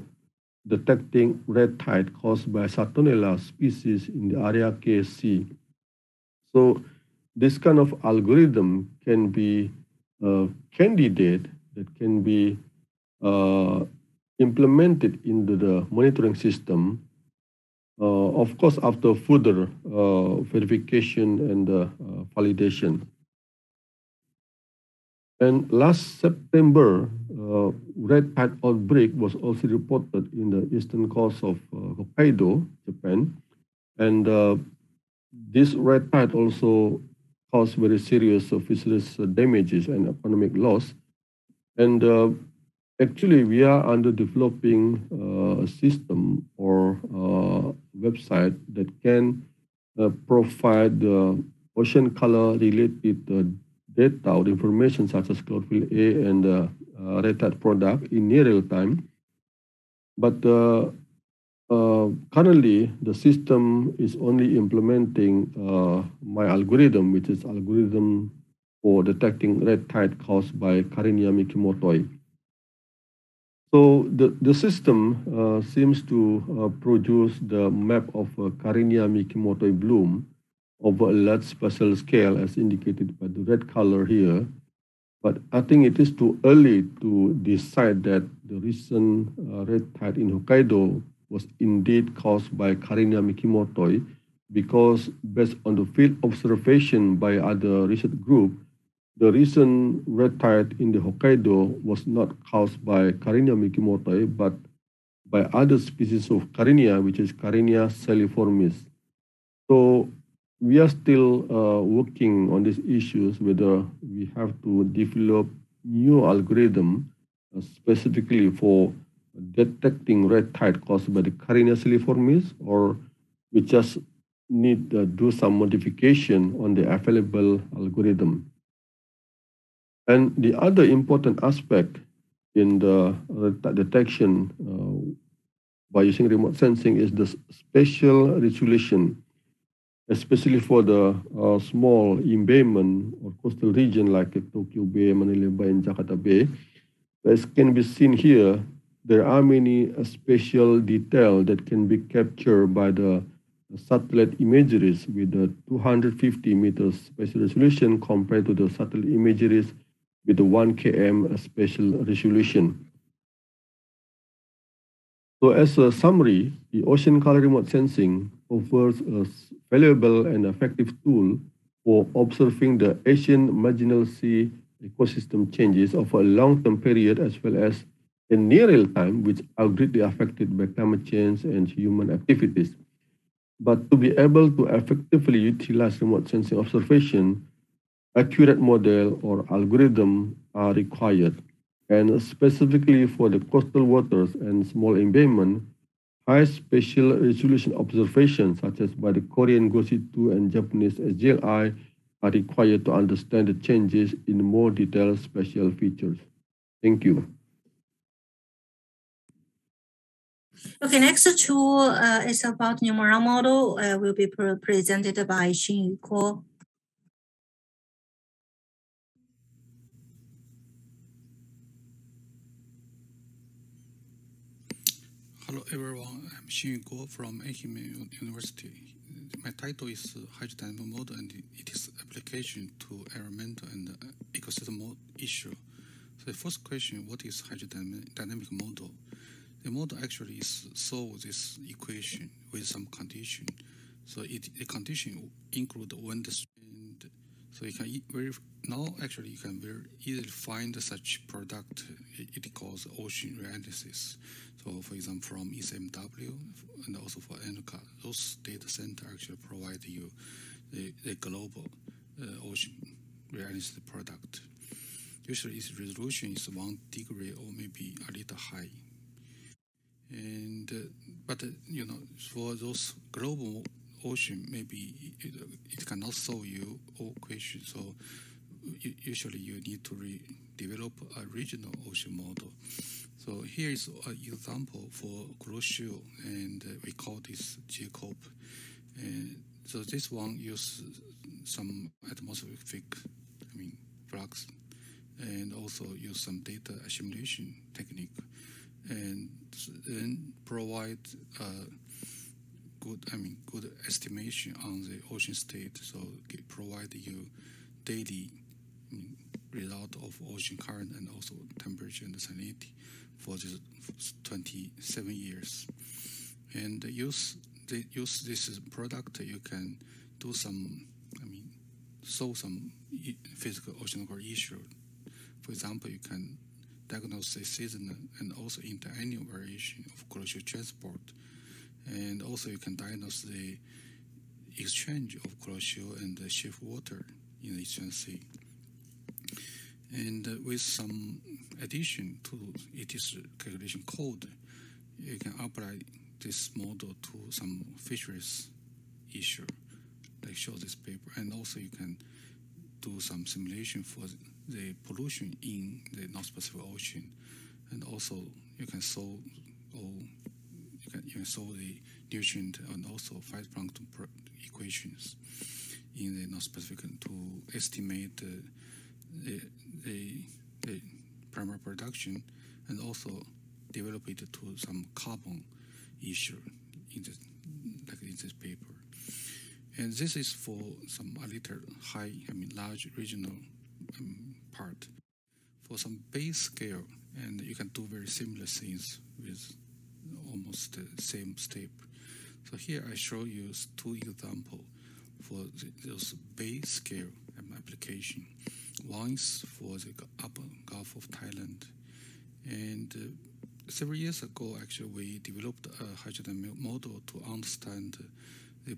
detecting red tide caused by Satonella species in the area KSC. So this kind of algorithm can be a candidate that can be implemented into the monitoring system, of course, after further verification and validation. And last September, red tide outbreak was also reported in the eastern coast of Hokkaido, Japan. And this red tide also caused very serious fisheries damages and economic loss. And actually, we are under developing a system or website that can provide ocean color related data or information such as chlorophyll A and red tide product in near real time. But currently, the system is only implementing my algorithm, which is algorithm for detecting red tide caused by Karenia mikimotoi. So the system seems to produce the map of Karenia mikimotoi bloom over a large spatial scale as indicated by the red color here. But I think it is too early to decide that the recent red tide in Hokkaido was indeed caused by Karenia mikimotoi, because based on the field observation by other research groups, the recent red tide in the Hokkaido was not caused by Karenia mikimotoi, but by other species of Karenia, which is Karenia saliformis. So we are still working on these issues, whether we have to develop new algorithm specifically for detecting red tide caused by the Karenia saliformis, or we just need to do some modification on the available algorithm. And the other important aspect in the detection by using remote sensing is the spatial resolution, especially for the small embayment or coastal region like Tokyo Bay, Manila Bay, and Jakarta Bay. As can be seen here, there are many spatial details that can be captured by the satellite imageries with the 250 meters spatial resolution compared to the satellite imageries with the 1 km spatial resolution. So as a summary, the ocean color remote sensing offers a valuable and effective tool for observing the Asian Marginal Sea ecosystem changes over a long-term period, as well as in near real time, which are greatly affected by climate change and human activities. But to be able to effectively utilize remote sensing observation, accurate model or algorithm are required. And specifically for the coastal waters and small embayment, high spatial resolution observations, such as by the Korean GOSI-2 and Japanese SGLI, are required to understand the changes in more detailed spatial features. Thank you. Okay, next tool is about numerical model. Will be presented by Xinyu Guo. Hello everyone, I'm Xinyu Guo from Asian University. My title is Hydrodynamic Model and its application to environmental and ecosystem issue. So the first question, what is hydrodynamic model? The model actually is solve this equation with some condition. So the condition include wind speed. So you can now actually you can very easily find such product. It calls ocean analysis. So for example, from ECMW and also for ENCA, those data center actually provide you the global ocean analysis product. Usually its resolution is 1 degree or maybe a little high. And but you know, for those global ocean, maybe it cannot solve you all questions. So usually you need to develop a regional ocean model. So here is an example for cruise ship, and we call this Jacob. And so this one uses some atmospheric flux, and also use some data assimilation technique, and then provide good estimation on the ocean state. So provide you daily result of ocean current and also temperature and salinity for this 27 years. And use this product, you can do some, solve some physical oceanographic issue. For example, you can diagnose the seasonal and also interannual variation of glacial transport. And also you can diagnose the exchange of glacial and the shift water in the Eastern Sea. And with some addition to its calculation code, you can apply this model to some fisheries issue, like show this paper. And also you can do some simulation for the pollution in the North Pacific Ocean. And also you can solve solve the nutrient and also phytoplankton equations in the North Pacific to estimate the primary production, and also develop it to some carbon issue in this paper. And this is for some a little high, large regional part. For some base scale, and you can do very similar things with almost the same step. So here I show you two examples for those base scale application. One is for the upper Gulf of Thailand, and several years ago, actually, we developed a hydrodynamic model to understand the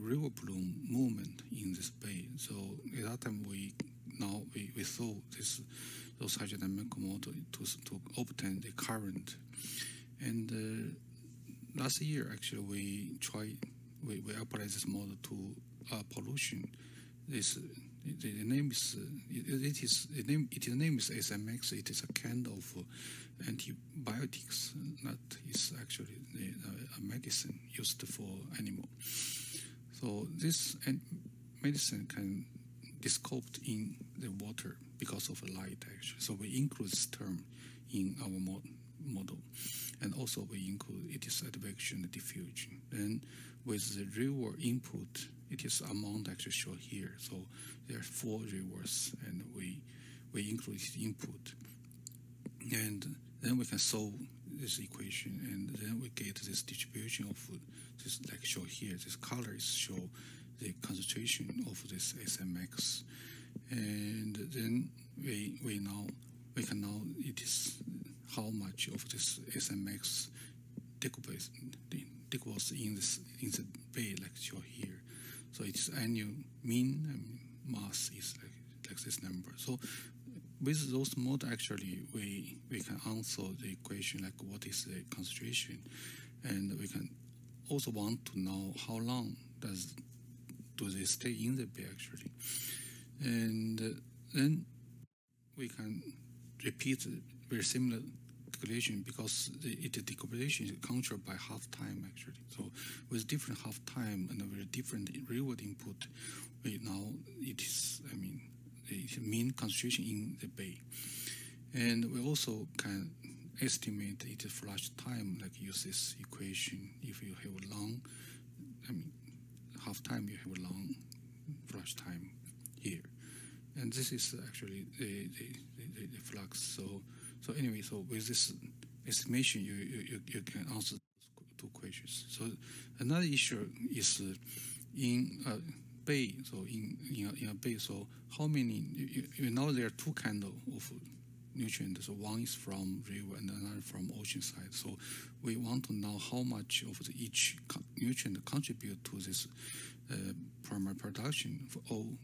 river plume movement in this bay. So at that time, we saw those hydrodynamic model to obtain the current. And last year, actually, we applied this model to pollution. The name is SMX. It is a kind of antibiotics that is actually a medicine used for animal. So this medicine can dissolve in the water because of light, actually. So we include this term in our model, and also we include it is advection diffusion. And with the river input, it is amount actually shown here. So there are 4 rivers, and we include input, and then we can solve this equation, and then we get this distribution of this, like shown here. This colors show the concentration of this SMX, and then we can now it is how much of this SMX decomposes in the bay, like shown here. So its annual mean mass is like this number. So with those modes, actually, we can answer the equation like what is the concentration, and we can also want to know how long do they stay in the bay, actually. And then we can repeat very similar calculation because the decomposition is controlled by half time, actually. So with different half time and a very different reward input, it is, the mean concentration in the bay. And we also can estimate its flush time, like use this equation. If you have a long, half time, you have a long flush time here. And this is actually the flux. So anyway, so with this estimation, you can answer those 2 questions. So another issue is in a bay. So in a bay, so how many? You know there are 2 kinds of nutrients. So one is from river and another from ocean side. So we want to know how much of each nutrient contribute to this primary production for all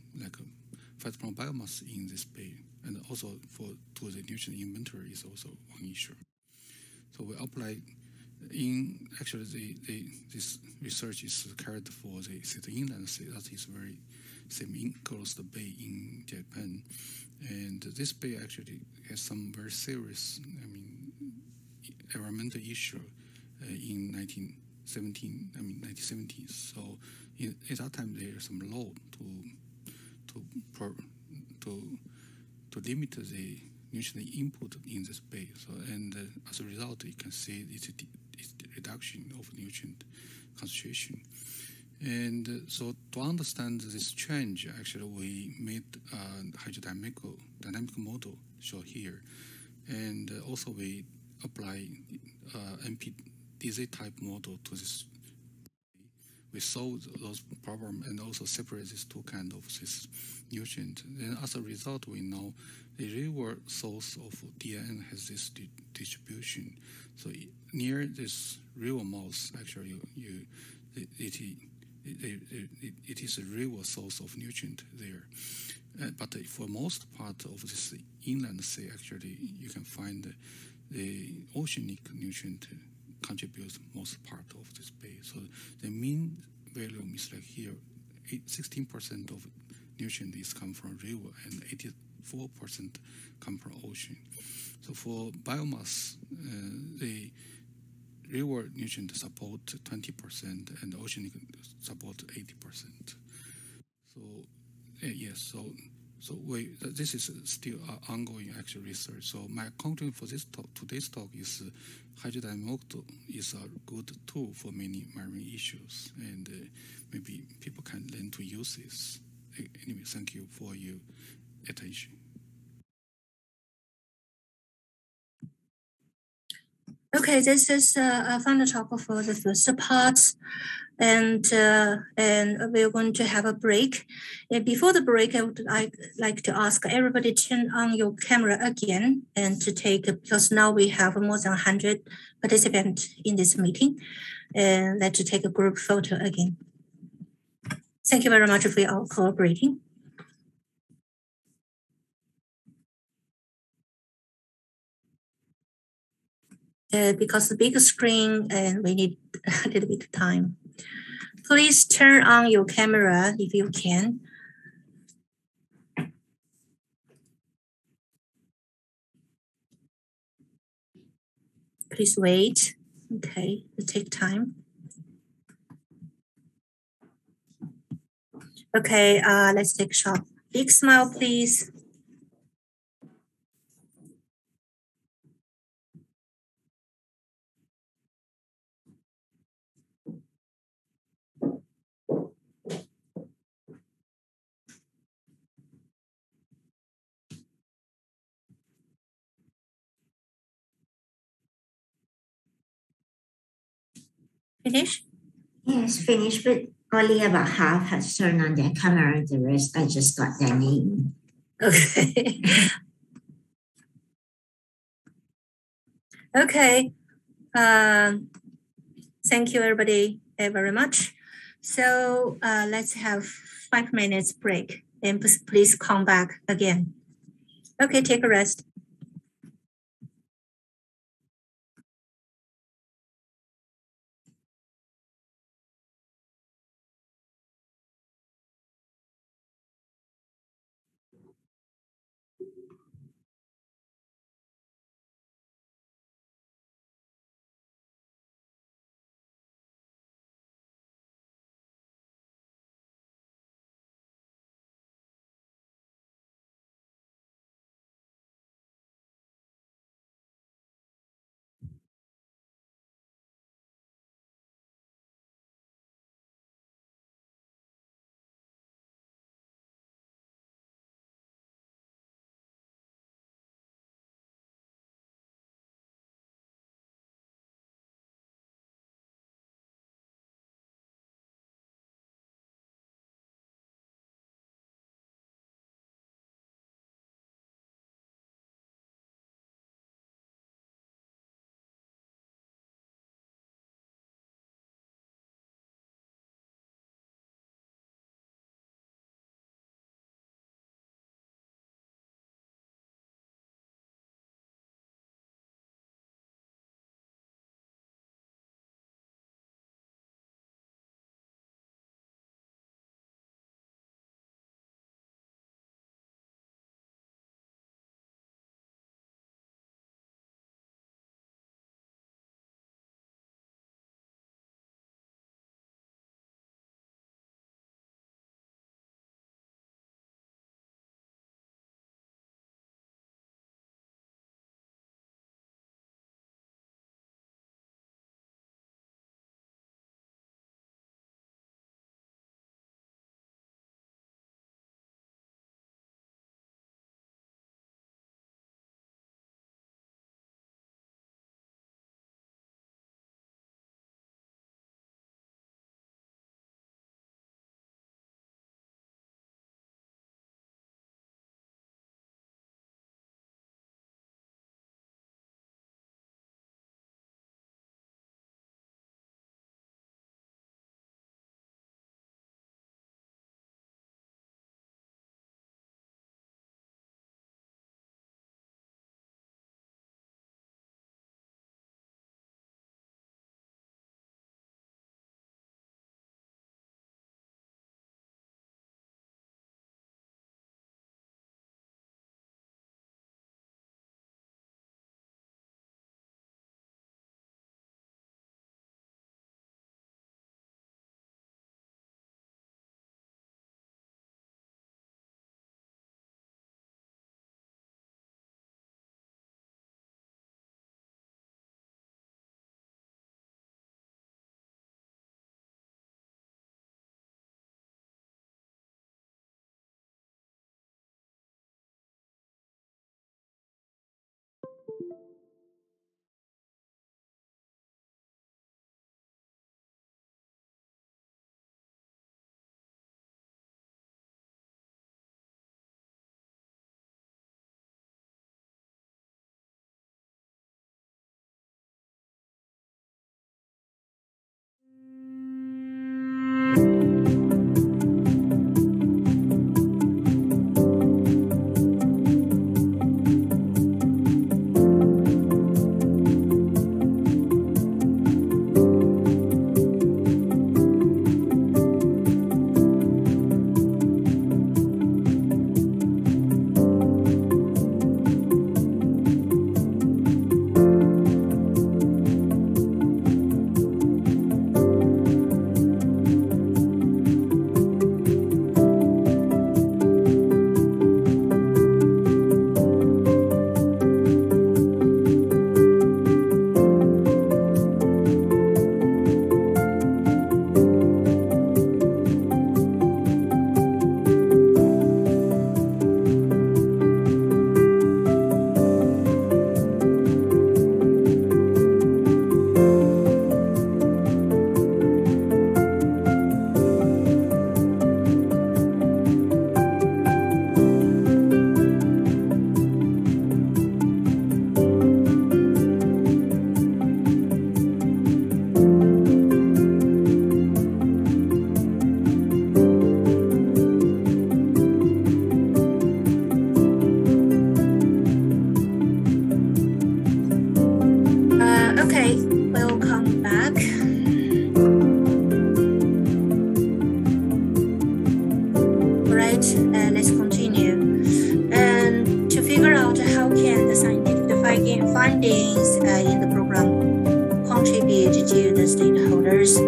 phytoplankton biomass in this bay, and also to the nutrient inventory is also one issue. So we apply actually this research is carried for the Seto Inland Sea, that is very same enclosed bay in Japan, and this bay actually has some very serious environmental issue in 1970s. So at that time there is some law to limit the nutrient input in this bay. So and as a result, you can see it's reduction of nutrient concentration. And so to understand this change, actually we made a hydrodynamic model shown here, and also we apply NPDZ type model to this. We solve those problems and also separate these 2 kinds of this nutrient. Then as a result, we know the river source of DN has this distribution. So near this river mouth, actually, it is a river source of nutrient there. But for most part of this inland sea, actually, you can find the oceanic nutrient contributes most part of this bay. So the mean volume is like here, 16% of nutrient is come from river and 84% come from ocean. So for biomass, the river nutrient support 20% and oceanic support 80%. So yes, so So this is still ongoing actual research. So my conclusion for this talk, today's talk is hydrodynamic model is a good tool for many marine issues, and maybe people can learn to use this. Anyway, thank you for your attention. Okay, this is a final talk for the first part, and we're going to have a break. And before the break, I would like to ask everybody to turn on your camera again and to take, because now we have more than 100 participants in this meeting, and let's take a group photo again. Thank you very much for your cooperating. Because the big screen and we need a little bit of time. Please turn on your camera if you can. Please wait. Okay, it'll take time. Okay, let's take a shot. Big smile, please. Finish? Yes, finished, but only about half has turned on their camera. The rest, I just got their name. Okay. Okay. Thank you, everybody, very much. So let's have 5 minutes break, and please come back again. Okay, take a rest.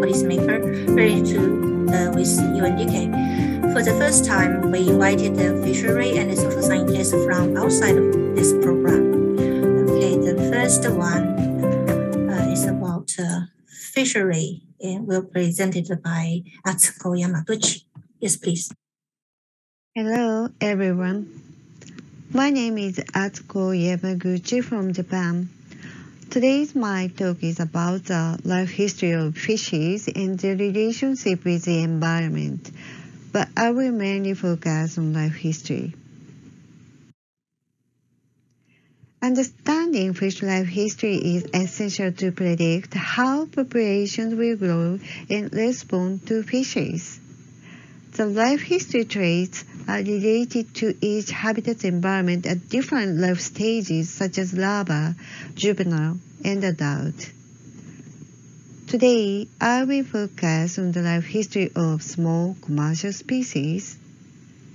policymaker related to with UNDK. For the first time, we invited the fishery and the social scientists from outside of this program. Okay, the first one is about fishery and will be presented by Atsuko Yamaguchi. Yes, please. Hello, everyone. My name is Atsuko Yamaguchi from Japan. Today's my talk is about the life history of fishes and their relationship with the environment, but I will mainly focus on life history. Understanding fish life history is essential to predict how populations will grow and respond to fishes. The life history traits are related to each habitat environment at different life stages such as larva, juvenile, and adult. Today, I will focus on the life history of small commercial species,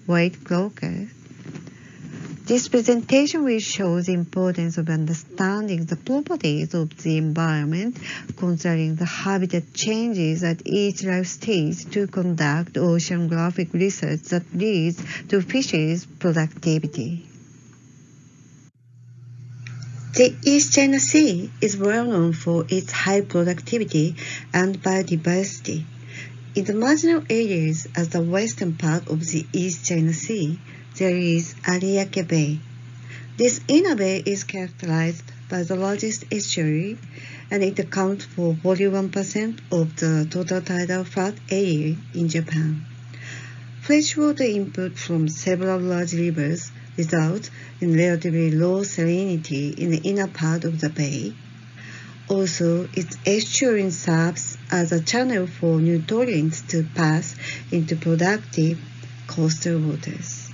white croaker. This presentation will show the importance of understanding the properties of the environment concerning the habitat changes at each life stage to conduct oceanographic research that leads to fishes productivity. The East China Sea is well known for its high productivity and biodiversity. In the marginal areas at the western part of the East China Sea, there is Ariake Bay. This inner bay is characterized by the largest estuary, and it accounts for 41% of the total tidal flood area in Japan. Freshwater input from several large rivers results in relatively low salinity in the inner part of the bay. Also, its estuary serves as a channel for nutrients to pass into productive coastal waters.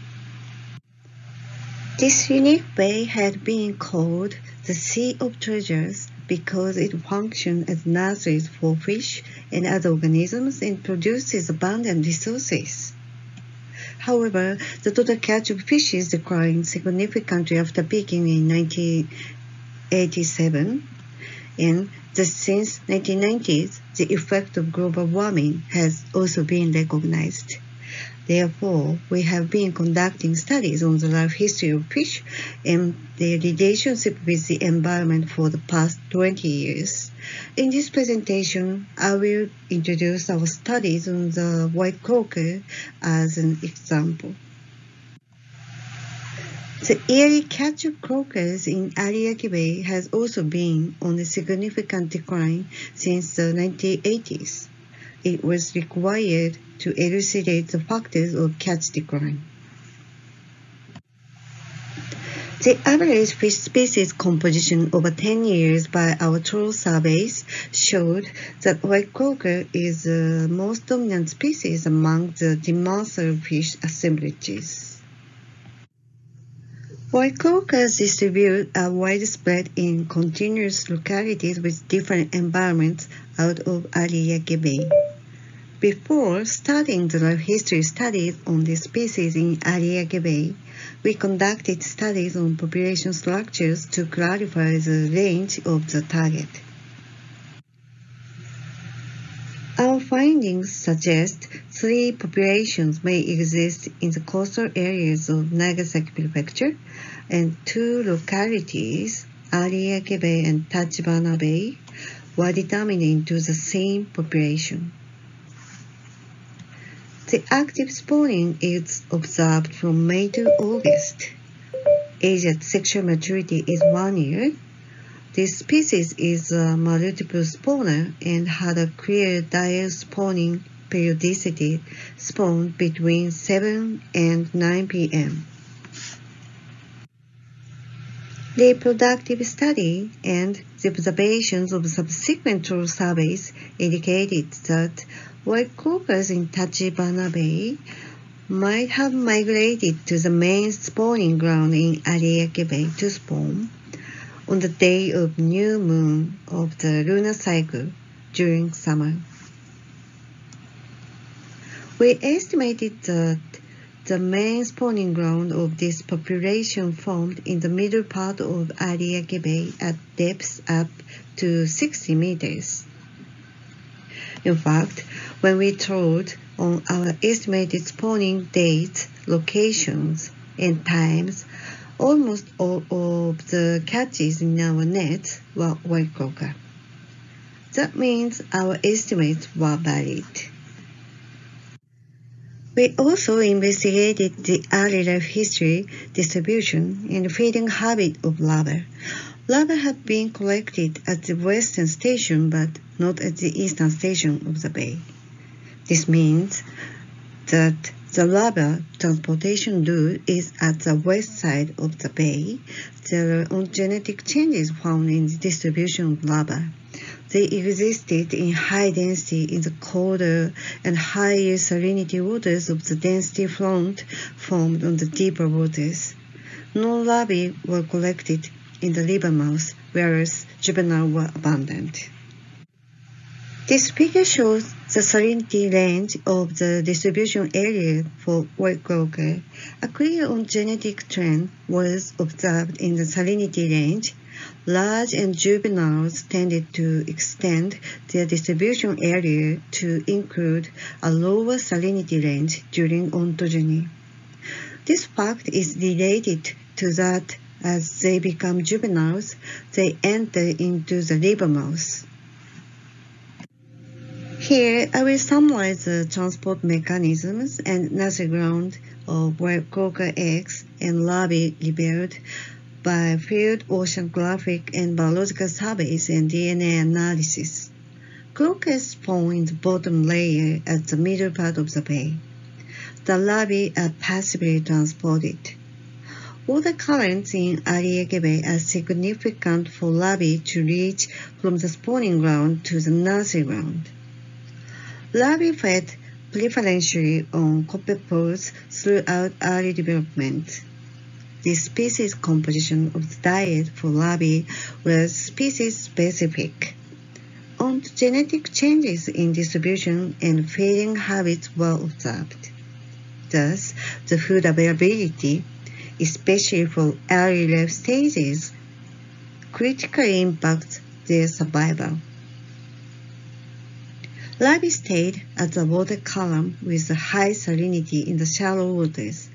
This unique bay had been called the Sea of Treasures because it functions as nurseries for fish and other organisms and produces abundant resources. However, the total catch of fishes declined significantly after peaking in 1987, and since 1990s, the effect of global warming has also been recognized. Therefore, we have been conducting studies on the life history of fish and their relationship with the environment for the past 20 years. In this presentation, I will introduce our studies on the white croaker as an example. The yearly catch of croakers in Ariake Bay has also been on a significant decline since the 1980s. It was required to elucidate the factors of catch decline. The average fish species composition over 10 years by our trawl surveys showed that white croaker is the most dominant species among the demersal fish assemblages. White croakers distribute are widespread in continuous localities with different environments out of Ariake Bay. Before starting the life history studies on this species in Ariake Bay, we conducted studies on population structures to clarify the range of the target. Our findings suggest 3 populations may exist in the coastal areas of Nagasaki Prefecture, and 2 localities, Ariake Bay and Tachibana Bay, were determined into the same population. The active spawning is observed from May to August. Age at sexual maturity is 1 year. This species is a multiple spawner and had a clear diel spawning periodicity, spawned between 7 and 9 p.m. Reproductive study and the observations of subsequent trawl surveys indicated that white croakers in Tachibana Bay might have migrated to the main spawning ground in Ariake Bay to spawn on the day of new moon of the lunar cycle during summer. We estimated that the main spawning ground of this population formed in the middle part of Ariake Bay at depths up to 60 meters. In fact, when we told on our estimated spawning dates, locations, and times, almost all of the catches in our net were white croaker. That means our estimates were valid. We also investigated the early life history, distribution, and feeding habit of larvae. Larvae have been collected at the western station but not at the eastern station of the bay. This means that the larva transportation route is at the west side of the bay. There are ontogenetic changes found in the distribution of larvae. They existed in high density in the colder and higher salinity waters of the density front formed on the deeper waters. No larvae were collected in the river mouth, whereas juveniles were abundant. This figure shows the salinity range of the distribution area for white croaker. A clear ontogenetic trend was observed in the salinity range. Large and juveniles tended to extend their distribution area to include a lower salinity range during ontogeny. This fact is related to that as they become juveniles, they enter into the river mouth. Here, I will summarize the transport mechanisms and nursery ground of white croaker eggs and larvae revealed by field oceanographic and biological surveys and DNA analysis. Croakers spawn in the bottom layer at the middle part of the bay. The larvae are passively transported. Water currents in Ariake Bay are significant for larvae to reach from the spawning ground to the nursery ground. Larvae fed preferentially on copepods throughout early development. This species composition of the diet for larvae was species-specific. Ontogenetic changes in distribution and feeding habits were observed. Thus, the food availability, especially for early life stages, critically impacts their survival. Larvae stayed at the water column with a high salinity in the shallow waters.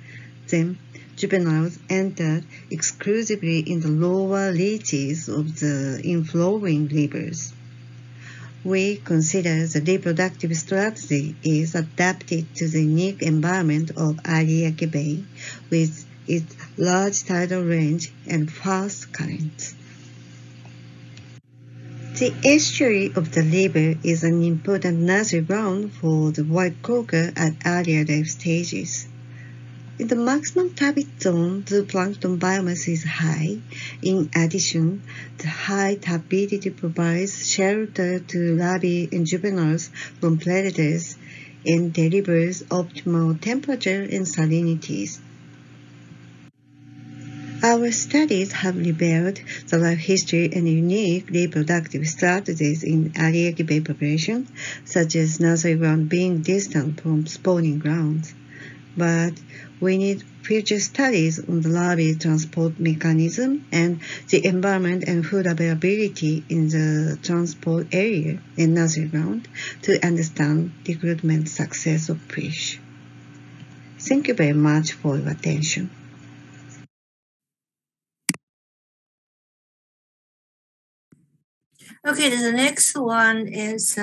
Then, juveniles entered exclusively in the lower reaches of the inflowing rivers. We consider the reproductive strategy is adapted to the unique environment of Ariake Bay with its large tidal range and fast currents. The estuary of the river is an important nursery ground for the white croaker at earlier life stages. In the maximum turbid zone, zooplankton biomass is high. In addition, the high turbidity provides shelter to larvae and juveniles from predators and delivers optimal temperature and salinities. Our studies have revealed the life history and unique reproductive strategies in Ariake Bay population, such as nursery ground being distant from spawning grounds. But we need future studies on the larvae transport mechanism and the environment and food availability in the transport area and nursery ground to understand recruitment success of fish. Thank you very much for your attention. Okay, the next one is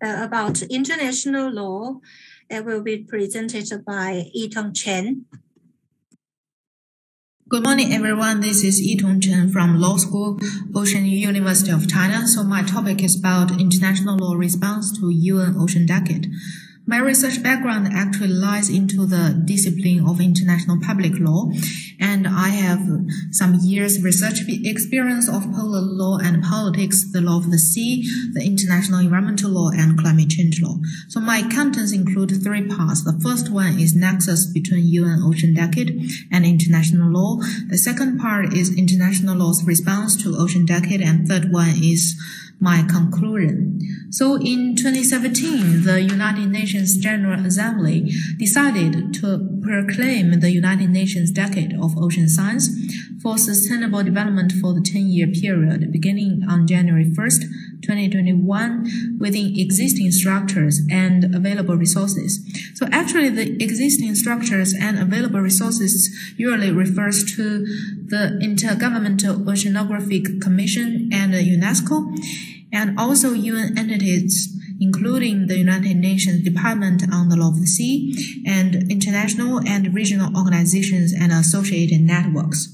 about international law. It will be presented by Yitong Chen. Good morning, everyone. This is Yitong Chen from Law School, Ocean University of China. So my topic is about international law response to UN Ocean Decade. My research background actually lies into the discipline of international public law, and I have some years research experience of polar law and politics, the law of the sea, the international environmental law, and climate change law. So my contents include three parts. The first one is nexus between UN Ocean Decade and international law. The second part is international law's response to Ocean Decade, and third one is my conclusion. So in 2017, the United Nations General Assembly decided to proclaim the United Nations Decade of Ocean Science for sustainable development for the 10-year period beginning on January 1st, 2021 within existing structures and available resources. So actually the existing structures and available resources usually refers to the Intergovernmental Oceanographic Commission and UNESCO, and also UN entities including the United Nations Department on the Law of the Sea and international and regional organizations and associated networks.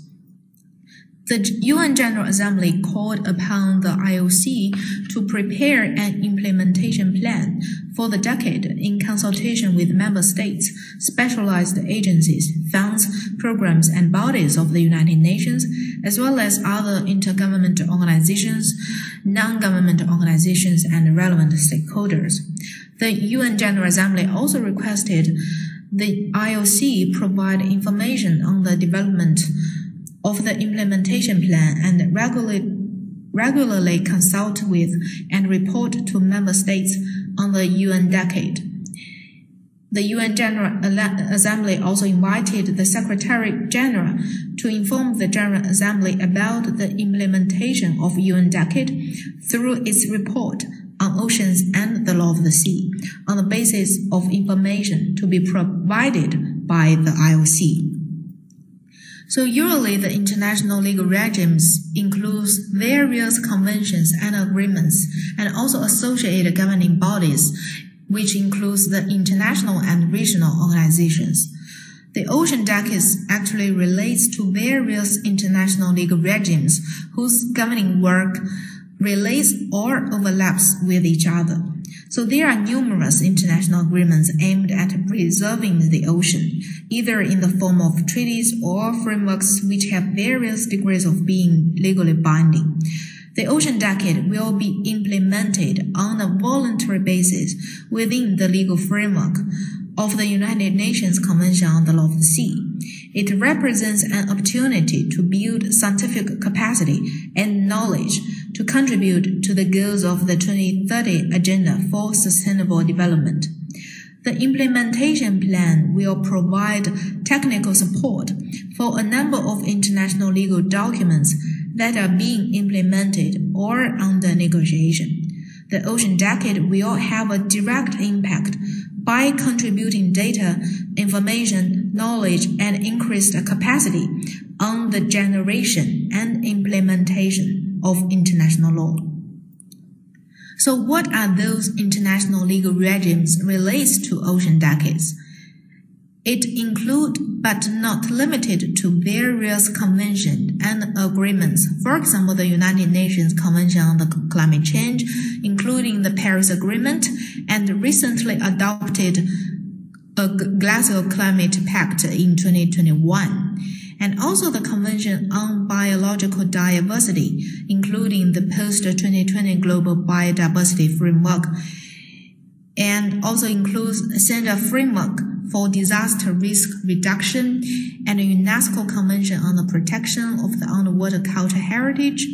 The UN General Assembly called upon the IOC to prepare an implementation plan for the decade in consultation with member states, specialized agencies, funds, programs, and bodies of the United Nations, as well as other intergovernmental organizations, non-governmental organizations, and relevant stakeholders. The UN General Assembly also requested the IOC provide information on the development of the implementation plan and regularly consult with and report to member states on the UN decade. The UN General Assembly also invited the Secretary General to inform the General Assembly about the implementation of UN decade through its report on oceans and the law of the sea on the basis of information to be provided by the IOC. So usually the international legal regimes includes various conventions and agreements and also associated governing bodies, which includes the international and regional organizations. The ocean decade actually relates to various international legal regimes whose governing work relates or overlaps with each other. So there are numerous international agreements aimed at preserving the ocean, either in the form of treaties or frameworks which have various degrees of being legally binding. The ocean decade will be implemented on a voluntary basis within the legal framework of the United Nations Convention on the Law of the Sea. It represents an opportunity to build scientific capacity and knowledge to contribute to the goals of the 2030 Agenda for Sustainable Development. The implementation plan will provide technical support for a number of international legal documents that are being implemented or under negotiation. The ocean decade will have a direct impact by contributing data, information, knowledge, and increased capacity on the generation and implementation of international law. So what are those international legal regimes relates to ocean decades? It includes, but not limited to, various conventions and agreements. For example, the United Nations Convention on the Climate Change, including the Paris Agreement, and recently adopted a Glasgow Climate Pact in 2021. And also the Convention on Biological Diversity, including the post-2020 Global Biodiversity Framework, and also includes a Center Framework for Disaster Risk Reduction and a UNESCO Convention on the Protection of the Underwater Cultural Heritage.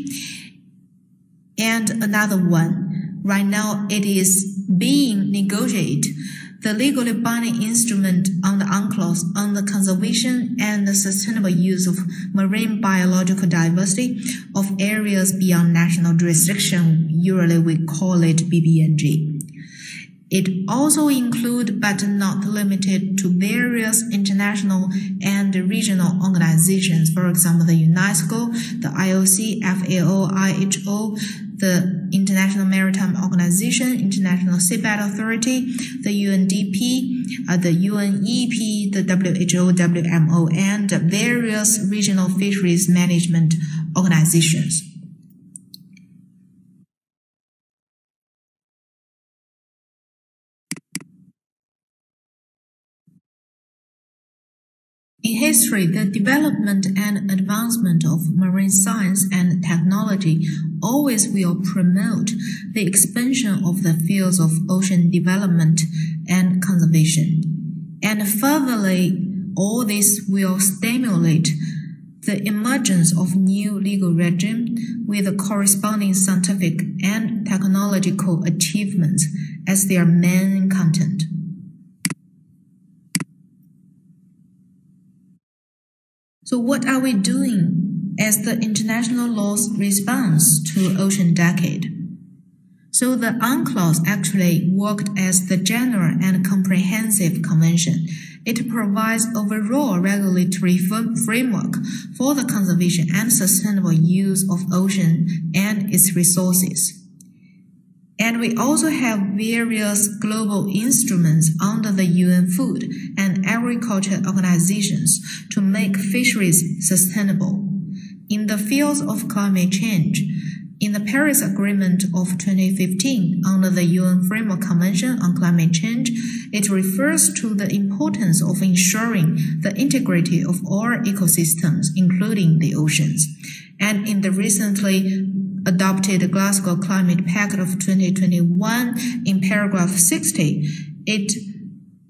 And another one, right now it is being negotiated, the legally binding instrument on the UNCLOS on the conservation and the sustainable use of marine biological diversity of areas beyond national jurisdiction. Usually we call it BBNG. It also includes, but not limited to, various international and regional organizations, for example, the UNESCO, the IOC, FAO, IHO, the International Maritime Organization, International Seabed Authority, the UNDP, the UNEP, the WHO, WMO, and various regional fisheries management organizations. In history, the development and advancement of marine science and technology always will promote the expansion of the fields of ocean development and conservation. And furtherly, all this will stimulate the emergence of new legal regimes with the corresponding scientific and technological achievements as their main content. So what are we doing as the international law's response to Ocean Decade. So the UNCLOS actually worked as the general and comprehensive convention. It provides overall regulatory framework for the conservation and sustainable use of ocean and its resources. And we also have various global instruments under the UN Food and Agriculture Organizations to make fisheries sustainable. In the fields of climate change, in the Paris Agreement of 2015 under the UN Framework Convention on Climate Change, it refers to the importance of ensuring the integrity of all ecosystems, including the oceans. And in the recently adopted Glasgow Climate Pact of 2021, in paragraph 60, it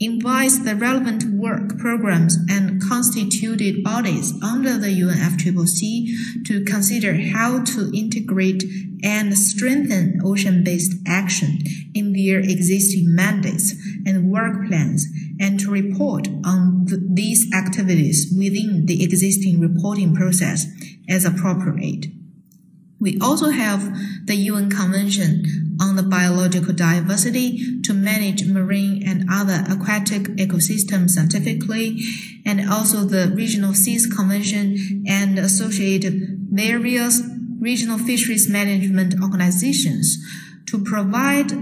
invites the relevant work programs and constituted bodies under the UNFCCC to consider how to integrate and strengthen ocean-based action in their existing mandates and work plans, and to report on these activities within the existing reporting process as appropriate. We also have the UN Convention on the Biological Diversity to manage marine and other aquatic ecosystems scientifically, and also the Regional Seas Convention and associated various regional fisheries management organizations to provide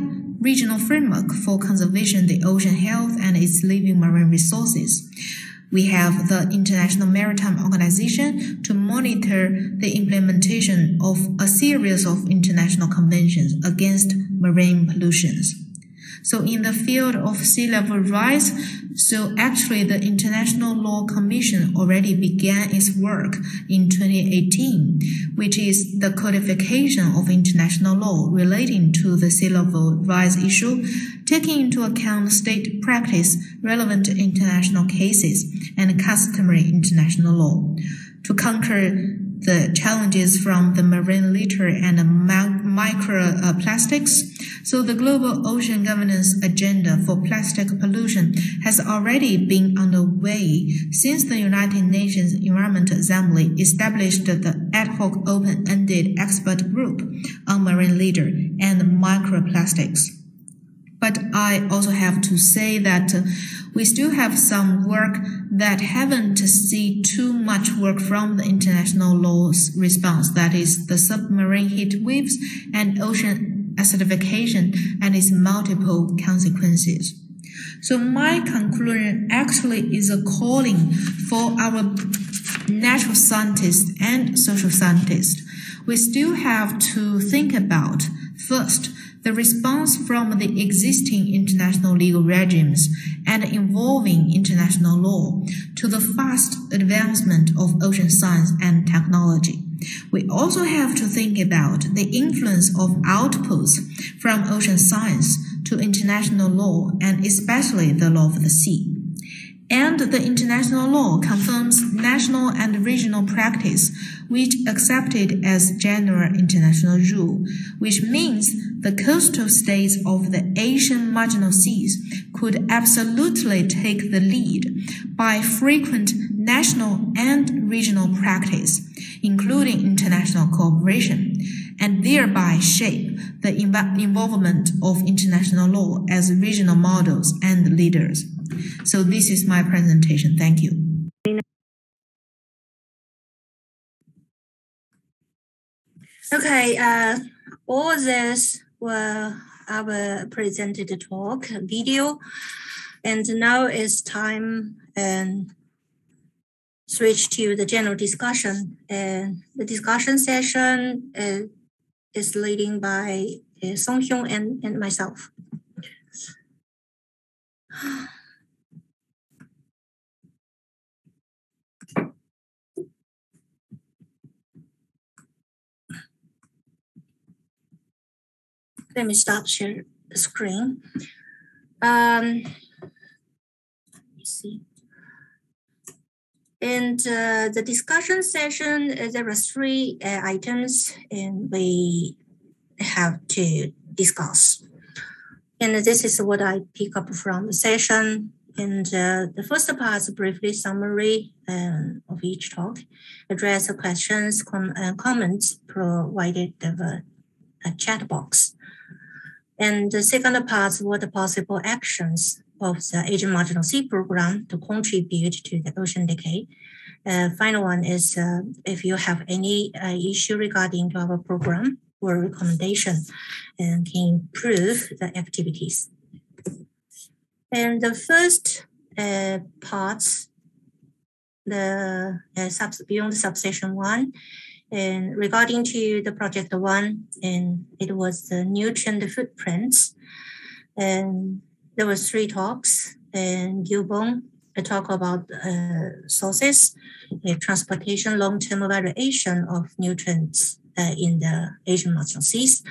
regional framework for conservation of the ocean health and its living marine resources. We have the International Maritime Organization to monitor the implementation of a series of international conventions against marine pollutions. So in the field of sea level rise, so actually the International Law Commission already began its work in 2018, which is the codification of international law relating to the sea level rise issue, taking into account state practice, relevant international cases, and customary international law to conquer the challenges from the marine litter and microplastics. So the Global Ocean Governance Agenda for Plastic Pollution has already been underway since the United Nations Environment Assembly established the ad hoc open-ended expert group on marine litter and microplastics. But I also have to say that we still have some work that haven't seen too much work from the international law's response, that is the submarine heat waves and ocean acidification and its multiple consequences. So my conclusion actually is a calling for our natural scientists and social scientists. We still have to think about, first, the response from the existing international legal regimes and involving international law to the fast advancement of ocean science and technology. We also have to think about the influence of outputs from ocean science to international law and especially the law of the sea. And the international law confirms national and regional practice, which accepted as general international rule, which means the coastal states of the Asian Marginal Seas could absolutely take the lead by frequent national and regional practice, including international cooperation, and thereby shape the involvement of international law as regional models and leaders. So this is my presentation. Thank you. Okay, all this were our presented talk video, and now it's time and switch to the general discussion. And the discussion session is leading by Song Hyun and myself. Let me stop share the screen. Let me see. In the discussion session, there are three items and we have to discuss. And this is what I pick up from the session. And the first part is a briefly summary of each talk, address the questions and comments provided in the chat box. And the second part were the possible actions of the Asian Marginal Sea program to contribute to the ocean decay. Final one is if you have any issue regarding to our program or recommendation and can improve the activities. And the first part, the beyond the subsection 1, and regarding to the project 1, and it was the nutrient footprints. And there were 3 talks, and Gilbon talk about sources, transportation, long-term evaluation of nutrients in the Asian Marginal Seas,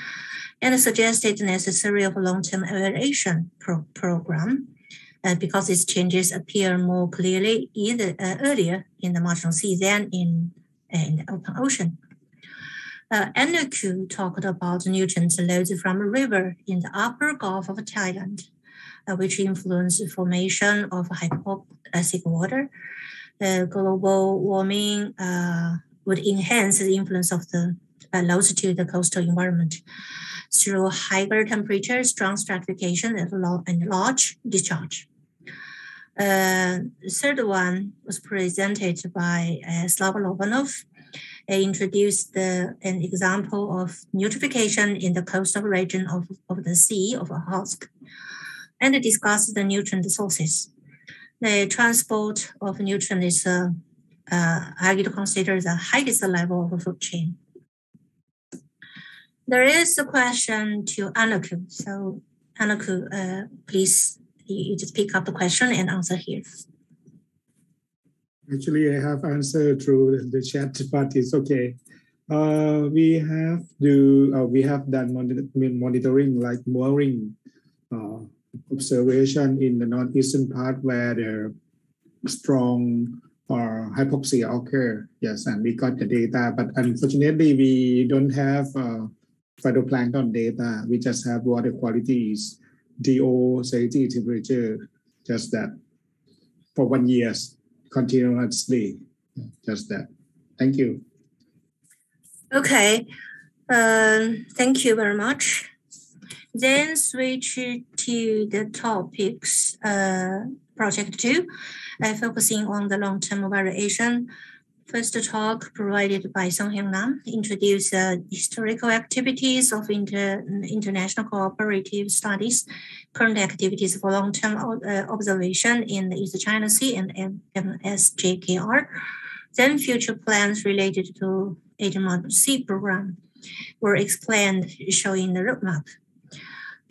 and suggested necessary of a long-term evaluation program because its changes appear more clearly earlier in the marginal sea than in the open ocean. UNESCO talked about nutrients loads from a river in the upper Gulf of Thailand, which influence the formation of hypoxic water. Global warming would enhance the influence of the loads to the coastal environment through higher temperature, strong stratification, and large discharge. The third one was presented by Slava Lovanov. Introduced an example of eutrophication in the coastal region of the Sea of Okhotsk, and discussed the nutrient sources. The transport of nutrients is argued to consider the highest level of the food chain. There is a question to Anaku. So Anaku, please, you just pick up the question and answer here. Actually, I have answered through the chat, but it's okay. We have done monitoring, like mooring observation in the northeastern part where the strong hypoxia occur. Yes, and we got the data, but unfortunately, we don't have phytoplankton data. We just have water qualities, DO, salinity, temperature, just that for 1 year. Continuously, just that. Thank you. Okay, thank you very much. Then switch to the topics, project 2, focusing on the long-term variation. First talk provided by Song-Hyun Nam introduced historical activities of international cooperative studies, current activities for long-term observation in the East China Sea and MSJKR, then future plans related to Asian Marginal Sea program were explained, showing the roadmap.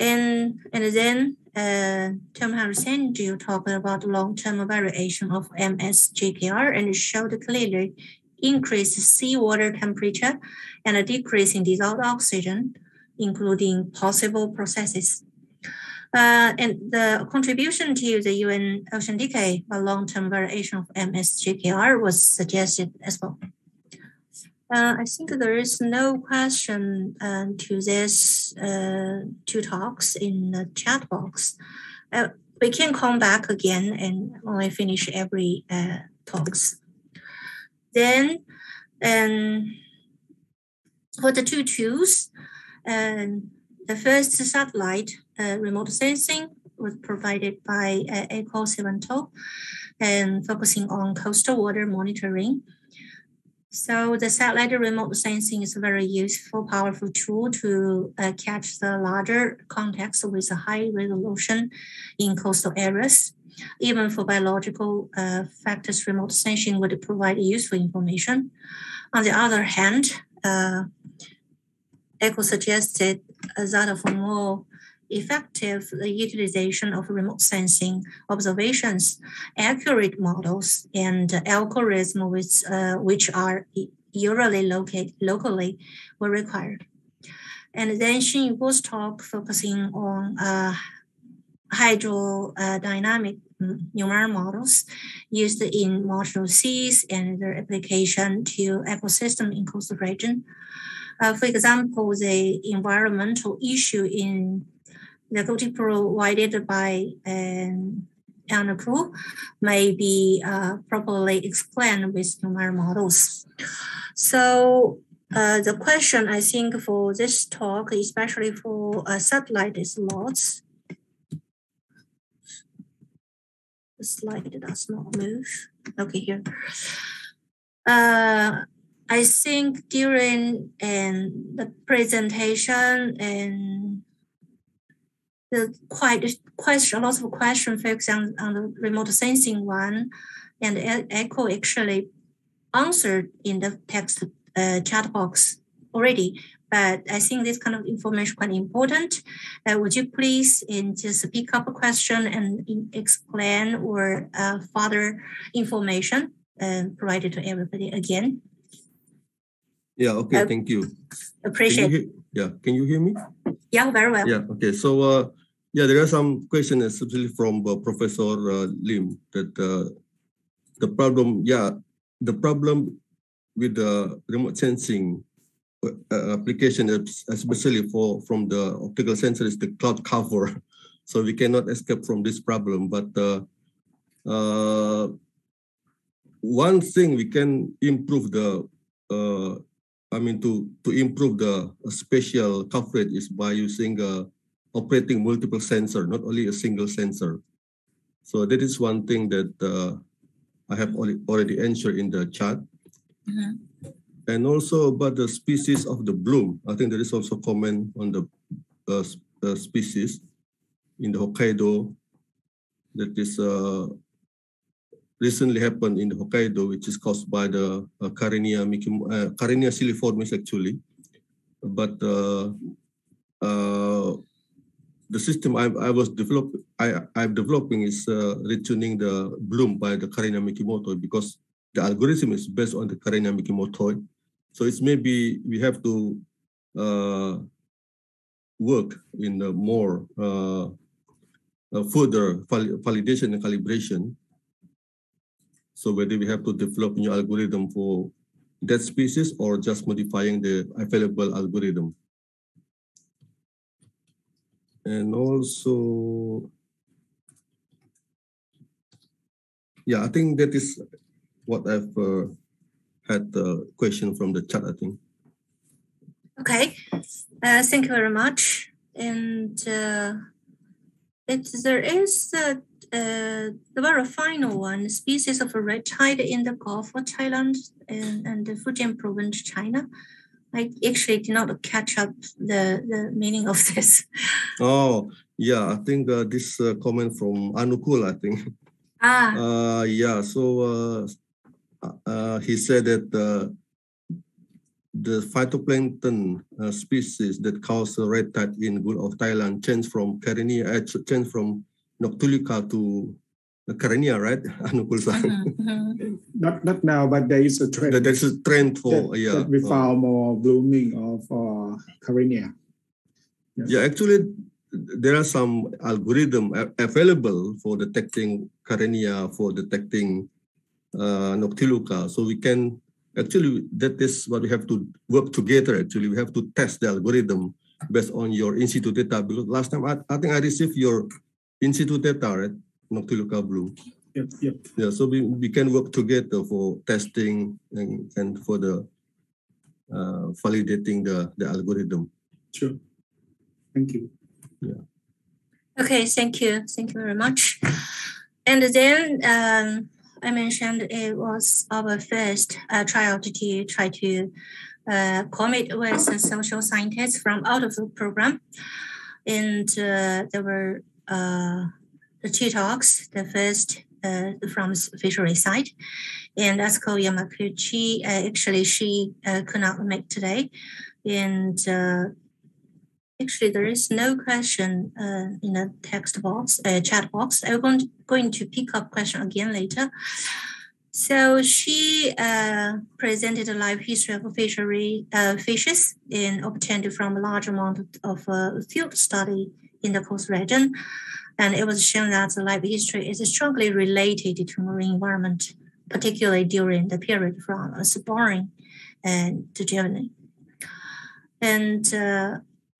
And then Tom Senju talked about long-term variation of MSJKR and showed clearly increased seawater temperature and a decrease in dissolved oxygen, including possible processes. And the contribution to the UN ocean decay by long-term variation of MSJKR was suggested as well. I think there is no question to this 2 talks in the chat box. We can come back again and only finish every talks. Then for the 2 tools, the first satellite remote sensing was provided by Eutrophication and focusing on coastal water monitoring. So the satellite remote sensing is a very useful, powerful tool to catch the larger context with a high resolution in coastal areas. Even for biological factors, remote sensing would provide useful information. On the other hand, ECHO suggested that of a more effective utilization of remote sensing observations, accurate models, and algorithms which are usually located locally were required. And then Xin Yuguo's talk focusing on hydrodynamic numerical models used in marginal seas and their application to ecosystem in coastal region. For example, the environmental issue in the data provided by on the pool may be properly explained with numeric models. So the question, I think, for this talk, especially for satellite slots, the slide does not move. Okay, here. I think during the presentation and the quite a lot of questions focused on the remote sensing one, and Echo actually answered in the text chat box already. But I think this kind of information quite important. Would you please just pick up a question and explain or further information provided to everybody again? Yeah, okay, thank you. Appreciate it. Yeah, can you hear me? Yeah, very well. Yeah, okay. So, yeah, there are some questions, especially from Professor Lim, that the problem with the remote sensing application, especially from the optical sensor, is the cloud cover. So we cannot escape from this problem. But one thing we can improve to improve the spatial coverage is by using operating multiple sensors, not only a single sensor. So that is one thing that I have already answered in the chat. Mm-hmm. And also about the species of the bloom. I think there is also comment on the species in the Hokkaido that is recently happened in the Hokkaido, which is caused by the Carenia siliformis actually. But the system I'm developing is retuning the bloom by the Carenia mikimoto, because the algorithm is based on the Carenia mikimoto. So it's maybe we have to work in the more further validation and calibration. So whether we have to develop new algorithm for that species or just modifying the available algorithm. And also, yeah, I think that is what I've had the question from the chat, I think. Okay, thank you very much. And there is the very final one, species of red tide in the Gulf of Thailand and the Fujian province, China. I actually did not catch up the meaning of this. Oh, yeah, I think this comment from Anukul, I think. Yeah, so he said that the phytoplankton species that cause red tide in Gulf of Thailand changed from Noctiluca to Carenia, right? Not now, but there is a trend. There's a trend for that we found more blooming of Carenia. Yes. Yeah, actually, there are some algorithm available for detecting Carenia, for detecting Noctiluca. So we can actually, that is what we have to work together. Actually, we have to test the algorithm based on your in situ data. Because last time I think I received your in situ data, right? Noctiluca bloom. Yep. Yeah, so we can work together for testing and for the validating the algorithm. Sure. Thank you. Yeah. Okay, thank you. Thank you very much. And then I mentioned it was our first trial to try to commit with social scientists from out of the program. And there were the two talks. The first from fishery side, and Asuko Yamaguchi, actually she could not make today. And actually there is no question in the text box, chat box. I'm going to pick up question again later. So she presented a live history of fishery fishes and obtained from a large amount of field study in the coast region. And it was shown that the live history is strongly related to marine environment, particularly during the period from spawning to Germany. And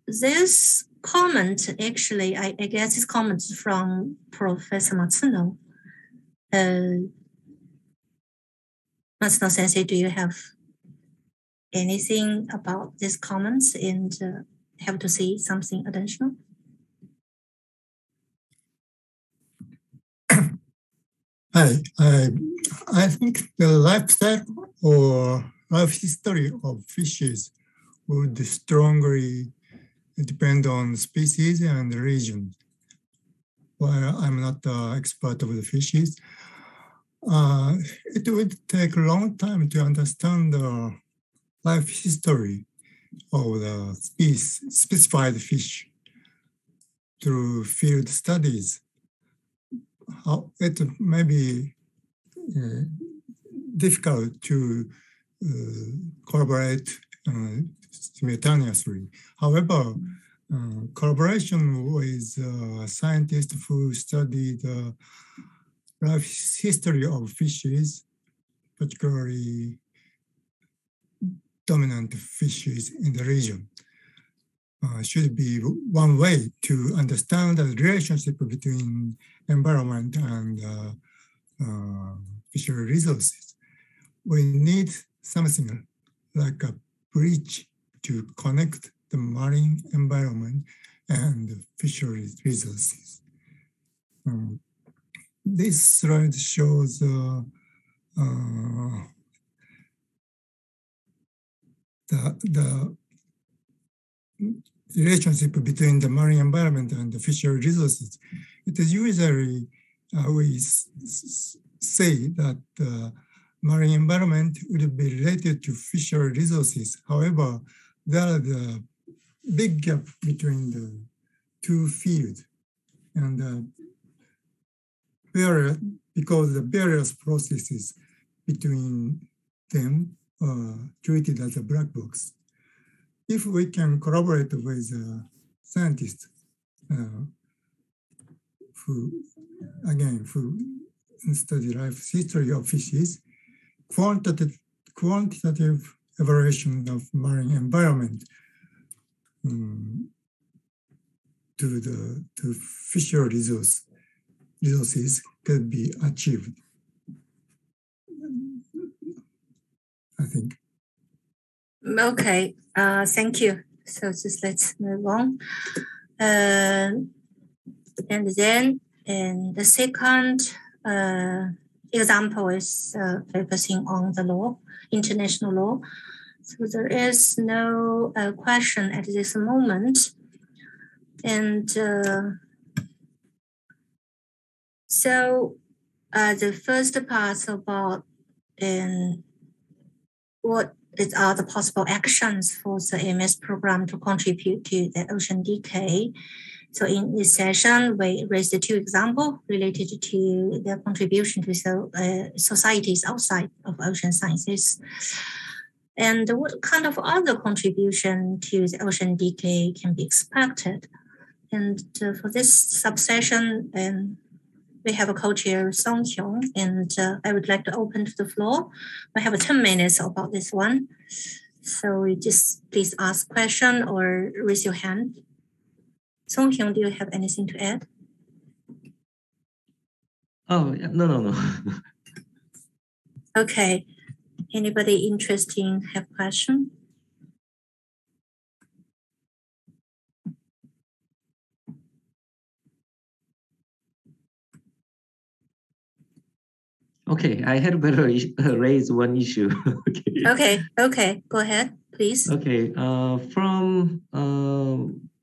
this comment, actually, I guess this comment is from Professor Matsuno. Matsuno Sensei, do you have anything about these comments and have to say something additional? Hi, I think the lifestyle or life history of fishes would strongly depend on species and region. While I'm not the expert of the fishes, it would take a long time to understand the life history of the specified fish through field studies. It may be difficult to collaborate simultaneously. However, collaboration with scientists who study the life history of fishes, particularly dominant fishes in the region, should be one way to understand the relationship between environment and fishery resources. We need something like a bridge to connect the marine environment and fishery resources. This slide shows the relationship between the marine environment and the fishery resources. It is usually we say that the marine environment would be related to fishery resources. However, there is a big gap between the two fields, and because the various processes between them are treated as a black box. If we can collaborate with scientists who study life history of fishes, quantitative evaluation of marine environment to fishery resources could be achieved, I think. Okay, thank you. So just let's move on. And then the second example is focusing on the law, international law. So there is no question at this moment. And so the first part about what are the possible actions for the MS program to contribute to the ocean decay. So in this session, we raised two examples related to their contribution to societies outside of ocean sciences. And what kind of other contribution to the ocean decay can be expected? And for this subsession, we have a co-chair, Song Hyung, and I would like to open to the floor. We have 10 minutes about this one. So just please ask question or raise your hand. Song Hyung, do you have anything to add? Oh, no. Okay. Anybody interested in have question? Okay, I had better raise one issue. Okay, go ahead, please. Okay, from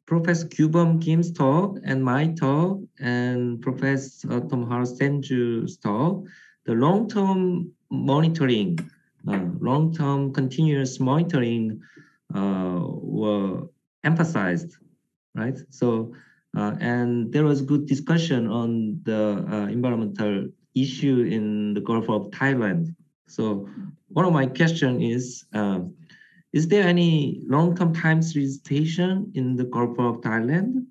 Professor Kyubum Kim's talk and my talk and Professor Tomharu Senju's talk, the long-term monitoring, long-term continuous monitoring were emphasized, right? So, and there was good discussion on the environmental issue in the Gulf of Thailand. So one of my questions is there any long-term time series station in the Gulf of Thailand?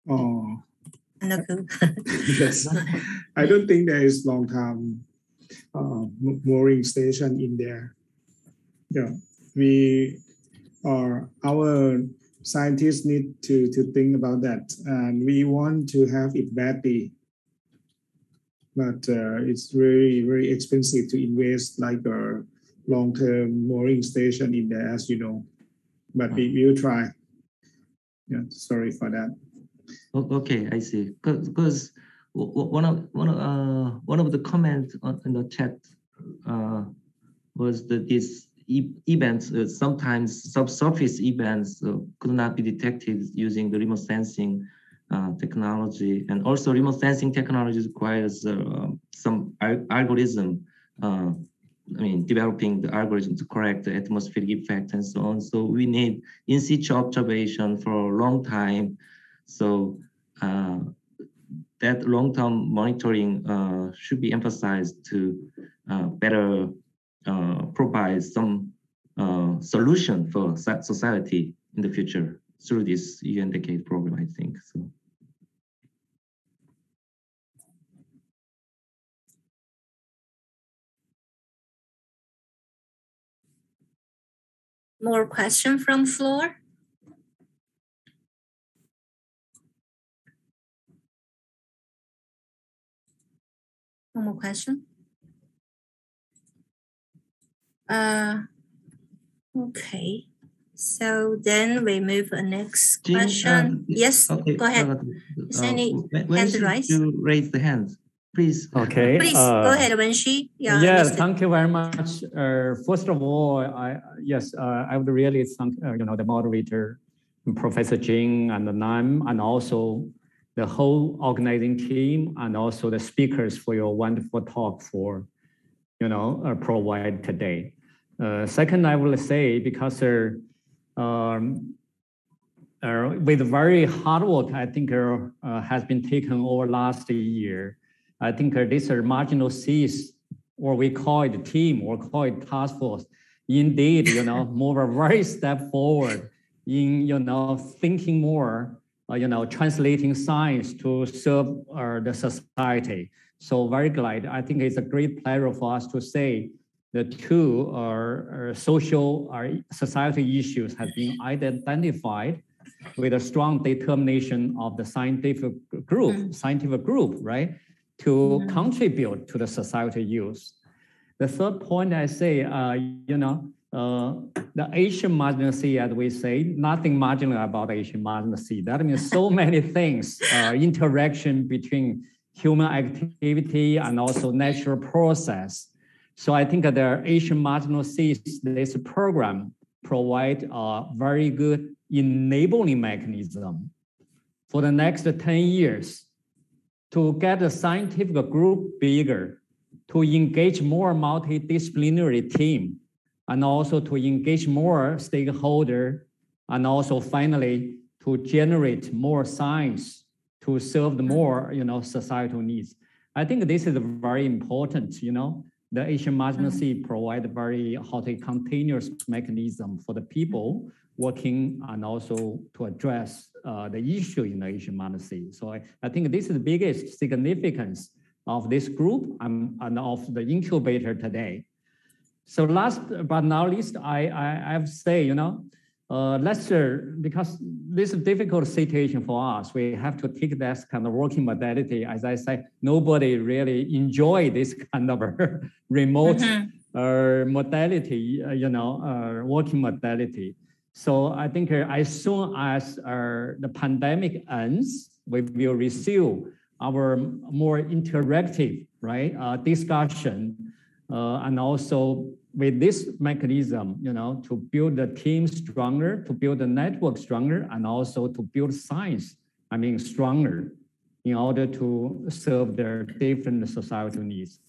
Oh, yes. I don't think there is long-term mooring station in there. Yeah, we or our scientists need to think about that, and we want to have it badly, but it's very expensive to invest like a long-term mooring station in there, as you know. But we will try. Yeah, sorry for that. Okay, I see. Because one of the comments in the chat was that these events, sometimes subsurface events, could not be detected using the remote sensing technology, and also remote sensing technology requires some algorithm. Developing the algorithm to correct the atmospheric effect and so on. So we need in situ observation for a long time. So that long-term monitoring should be emphasized to better provide some solution for society in the future through this UN Decade program, I think. So. More question from floor? No more question? Okay. So then we move to the next question. Yes, okay. Go ahead. Is there any hand raised? You raise the hand, please. Okay. Please go ahead, Wenxi. Yeah, thank you very much. First of all, I would really thank the moderator, Professor Jing and Nam, and also the whole organizing team, and also the speakers for your wonderful talk for provide today. Second, I will say, because with very hard work, I think has been taken over last year. I think this marginal seas, or we call it team, or call it task force, indeed, move a very step forward in, thinking more, translating science to serve the society. So very glad. I think it's a great pleasure for us to say the two social or society issues have been identified with a strong determination of the scientific group, right, to contribute to the society use. The third point I say, the Asian Marginal Sea, as we say, nothing marginal about Asian Marginal Sea. That means so many things, interaction between human activity and also natural process. So I think that the Asian Marginal Seas, this program provide a very good enabling mechanism for the next 10 years to get the scientific group bigger, to engage more multidisciplinary team, and also to engage more stakeholder, and also finally to generate more science to serve the more societal needs. I think this is very important. The Asian Marginal Sea provide a very continuous mechanism for the people working and also to address the issue in the Asian Marginal Sea. So I think this is the biggest significance of this group and of the incubator today. So last but not least, I have to say, because this is a difficult situation for us, we have to take this kind of working modality. As I said, nobody really enjoy this kind of remote modality, working modality. So I think as soon as the pandemic ends, we will resume our more interactive, discussion, and also with this mechanism, to build the team stronger, to build the network stronger, and also to build science, stronger in order to serve their different societal needs.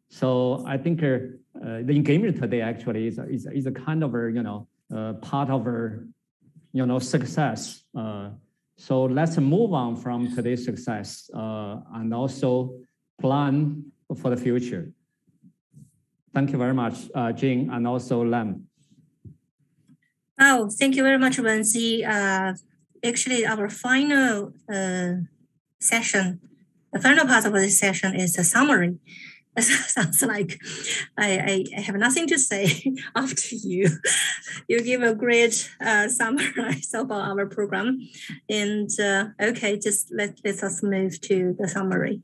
So I think the engagement today actually is a kind of part of our success. So let's move on from today's success and also plan for the future. Thank you very much, Jing, and also Lam. Oh, thank you very much, Wenxi. Actually, our final session, the final part of this session is a summary. Sounds like I have nothing to say after you. You give a great summary of our program. And okay, just let us move to the summary.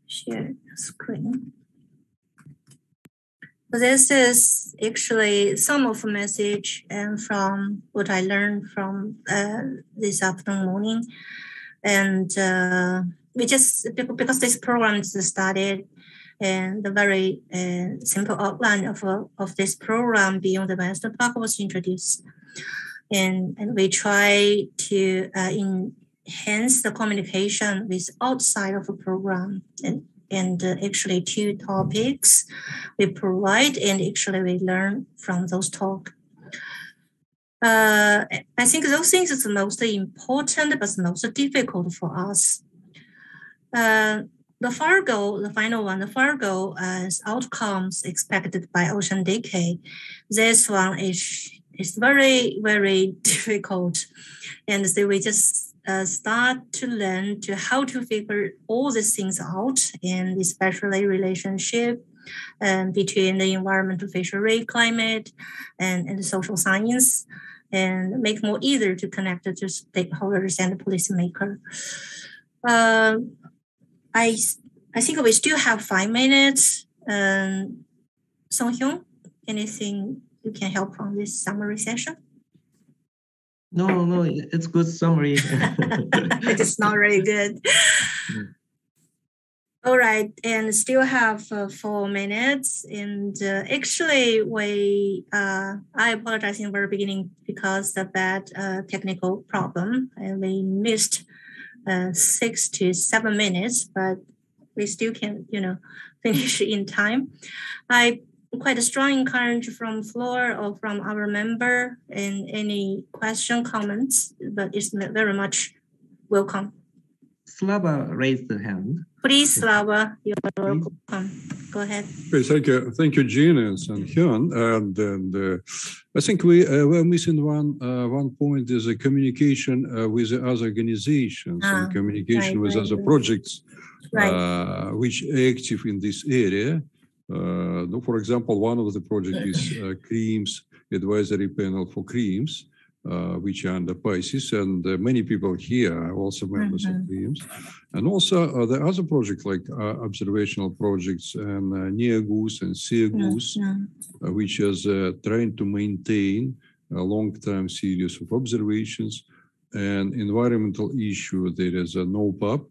Share the screen. So this is actually some of the message and from what I learned from this afternoon morning. And we just, because this program is started, and the very simple outline of this program beyond the WESTPAC was introduced. And we try to enhance the communication with outside of the program. And actually 2 topics we provide, and actually we learn from those talks. I think those things is the most important, but most difficult for us. The Fargo, the final one, the Fargo as outcomes expected by ocean decay. This one is very, very difficult. And so we just start to learn to how to figure all these things out, and especially relationship between the environmental fishery, climate, and the social science, and make more easier to connect to stakeholders and policymakers. I think we still have 5 minutes. Song Hyun, anything you can help from this summary session? No, it's good summary. It is not really good. All right, and still have 4 minutes. And actually, I apologize in the very beginning because of bad technical problem, and we missed 6 to 7 minutes, but we still can, finish in time. I quite a strong encouragement from floor or from our member and any question, comments, but it's very much welcome. Slava raised the hand. Please, Slava, you're welcome. Go ahead. Okay, thank you, Jean and Hyun. And I think we're missing one point is a communication with the other organizations and communication with other projects which are active in this area. For example, one of the projects is CREAMS Advisory Panel for CREAMS, which are under Pisces, and many people here are also members of CREAMS. And also the other projects like observational projects and NEAGOOS and SEAGOOS, which is trying to maintain a long-term series of observations. And environmental issue, there is a NOPAP.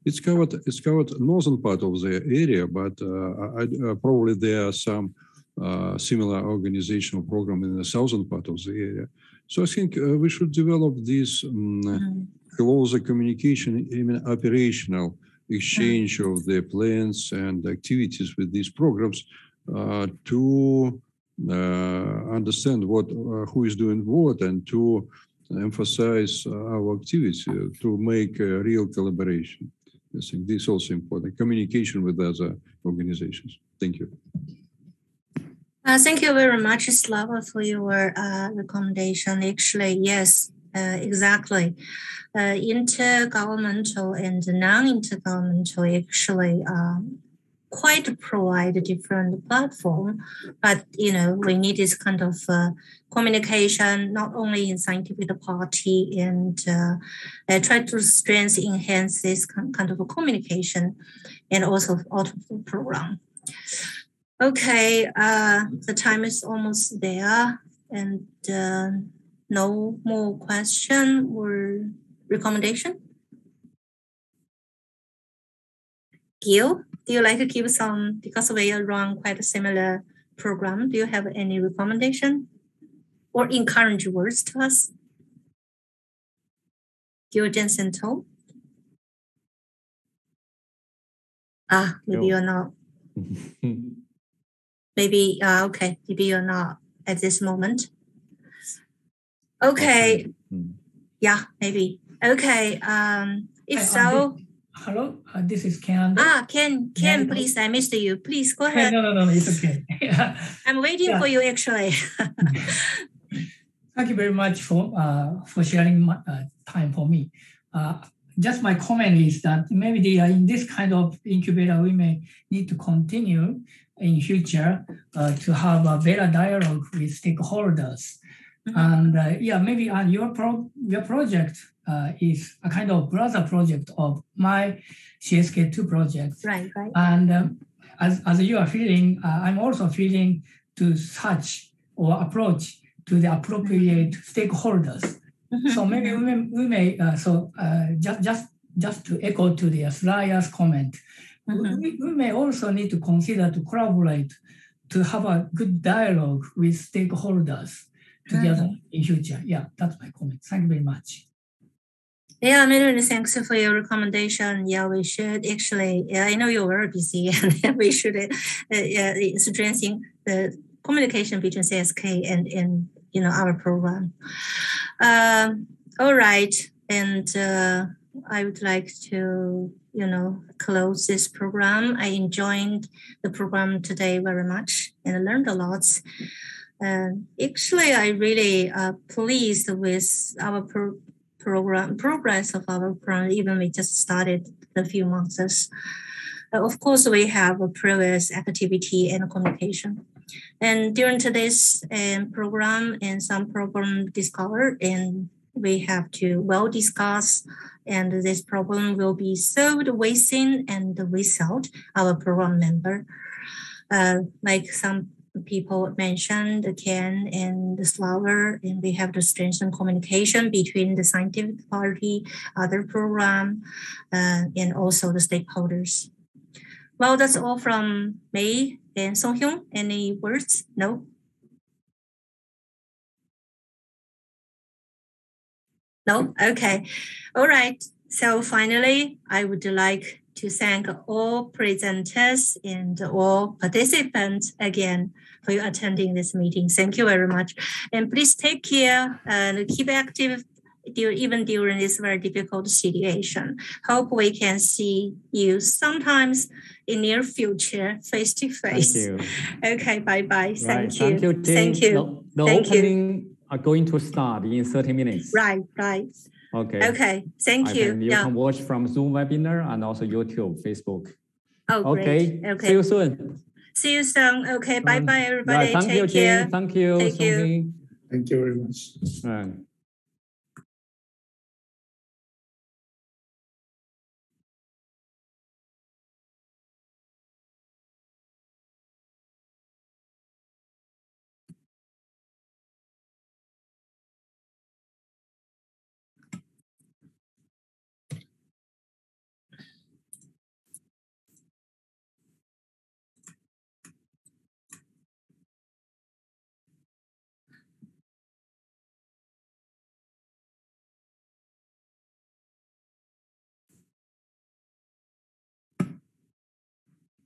It's covered northern part of the area, but probably there are some similar organizational program in the southern part of the area. So I think we should develop this closer communication, even operational exchange of the plans and activities with these programs to understand who is doing what, and to emphasize our activity to make a real collaboration. I think this is also important, communication with other organizations. Thank you. Thank you very much, Slava, for your recommendation. Actually, yes, exactly. Intergovernmental and non-intergovernmental actually quite provide a different platform, but we need this kind of communication not only in scientific party and try to enhance this kind of communication and also out of the program. Okay, the time is almost there, and no more question or recommendation. Gil, do you like to give some, because we run quite a similar program, do you have any recommendation or encourage words to us? Gil Jensen Tong? Maybe you're not. Maybe, okay, maybe you're not at this moment. Okay, yeah, maybe. Okay, if so. Hello, this is Ken. Ken, please, I missed you. Please go ahead. No, it's okay. I'm waiting for you, actually. Thank you very much for sharing my, time for me. Just my comment is that maybe in this kind of incubator, we may need to continue in future to have a better dialogue with stakeholders. And yeah, maybe your project is a kind of brother project of my CSK2 project. Right. And as you are feeling, I'm also feeling to search or approach to the appropriate stakeholders. So maybe we may just to echo to the Slaya's comment, we may also need to consider to collaborate to have a good dialogue with stakeholders together in future. Yeah, that's my comment. Thank you very much. Yeah, many thanks for your recommendation. Yeah, we should actually, I know you're very busy and we should strengthen the communication between CSK and our program. All right, and I would like to close this program. I enjoyed the program today very much and learned a lot. Actually, I really pleased with our progress of our program, even we just started a few months. Of course, we have a previous activity and communication. And during today's program, and some problem discovered, and we have to well discuss, and this problem will be solved within and without our program member. Like some people mentioned, Ken and the Slaver, and we have to strengthen communication between the scientific party, other program, and also the stakeholders. Well, that's all from me. And Song Hyun, any words? No? No? Okay. All right. So finally, I would like to thank all presenters and all participants again for your attending this meeting. Thank you very much. And please take care and keep active even during this very difficult situation. Hope we can see you sometimes in near future, face to face. Thank you. Okay, bye-bye. Right. Thank you. Tim. Thank you. The opening are going to start in 30 minutes. Right. Okay. Okay, thank you. You can watch from Zoom webinar and also YouTube, Facebook. Oh, great. Okay. See you soon. See you soon. Okay, bye-bye, everybody. Thank you, care. Thank you. Thank you. Thank you very much. Right.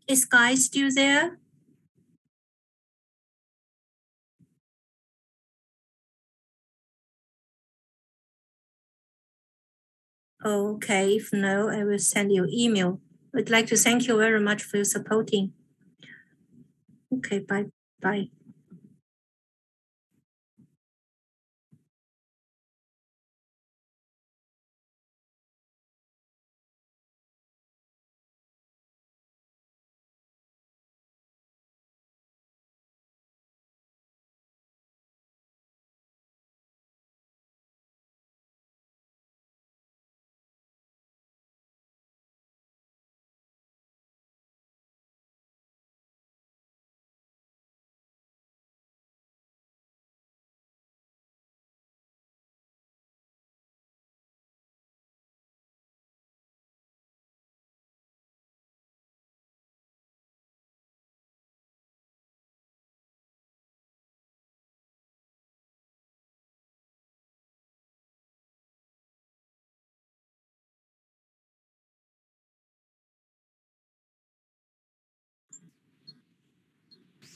Is Guy still there? Okay, if no, I will send you email. I'd like to thank you very much for your supporting. Okay, bye.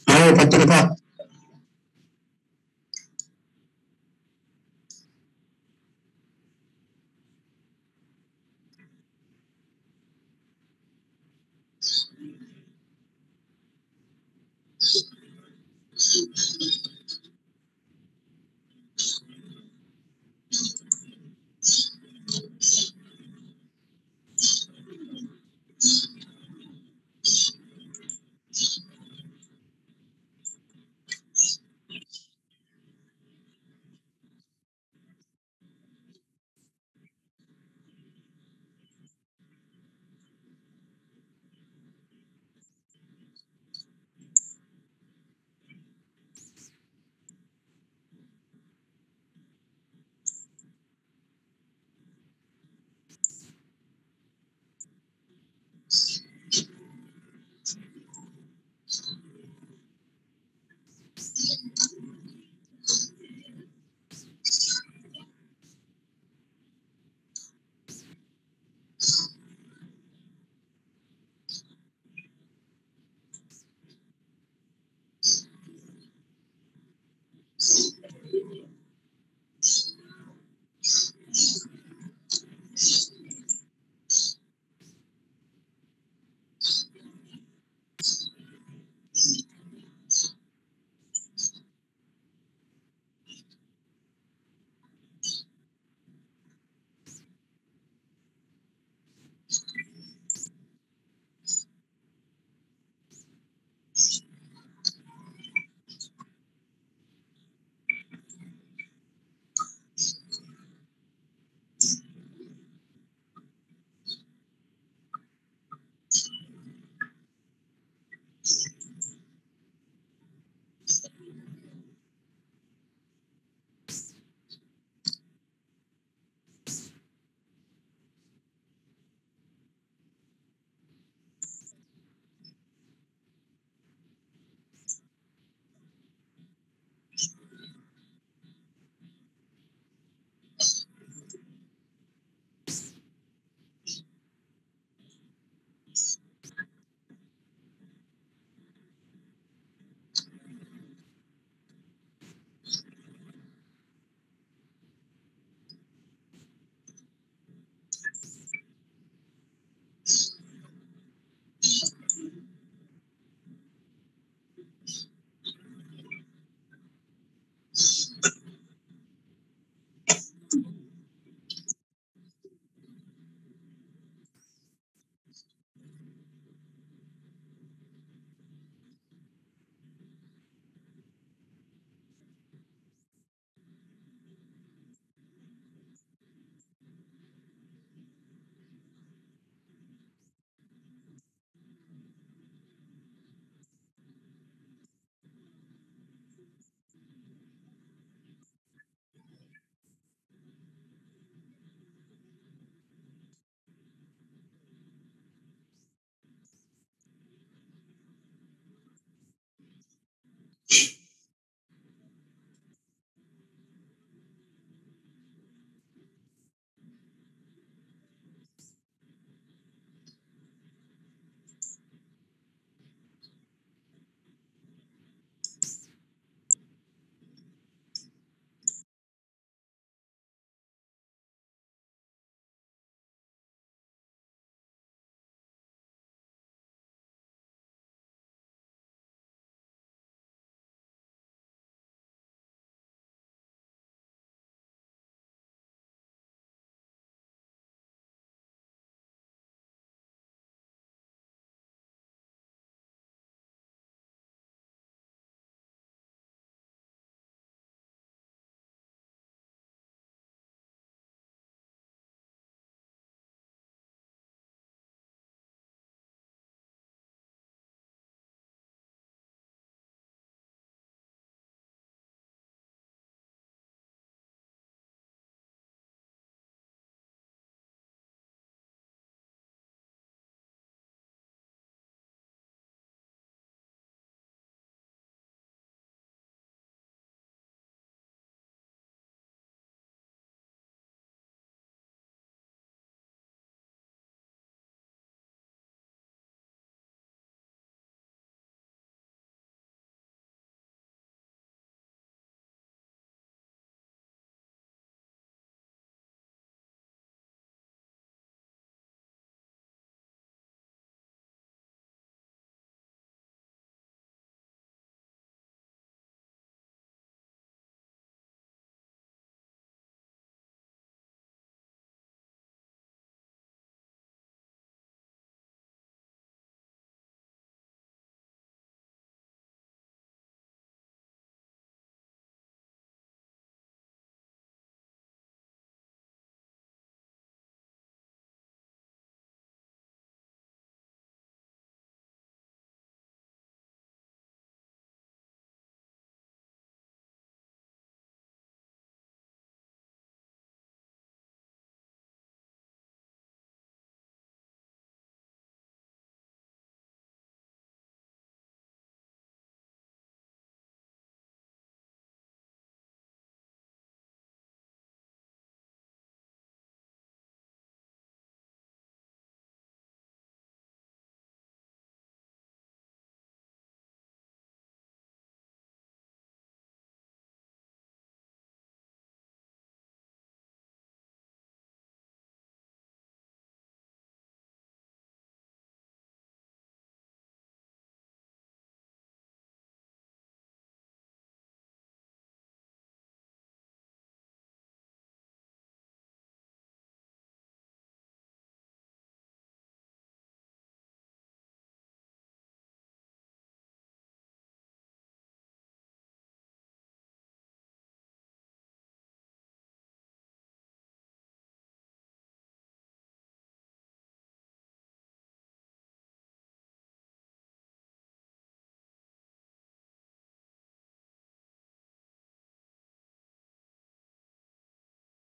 아유, 박대리가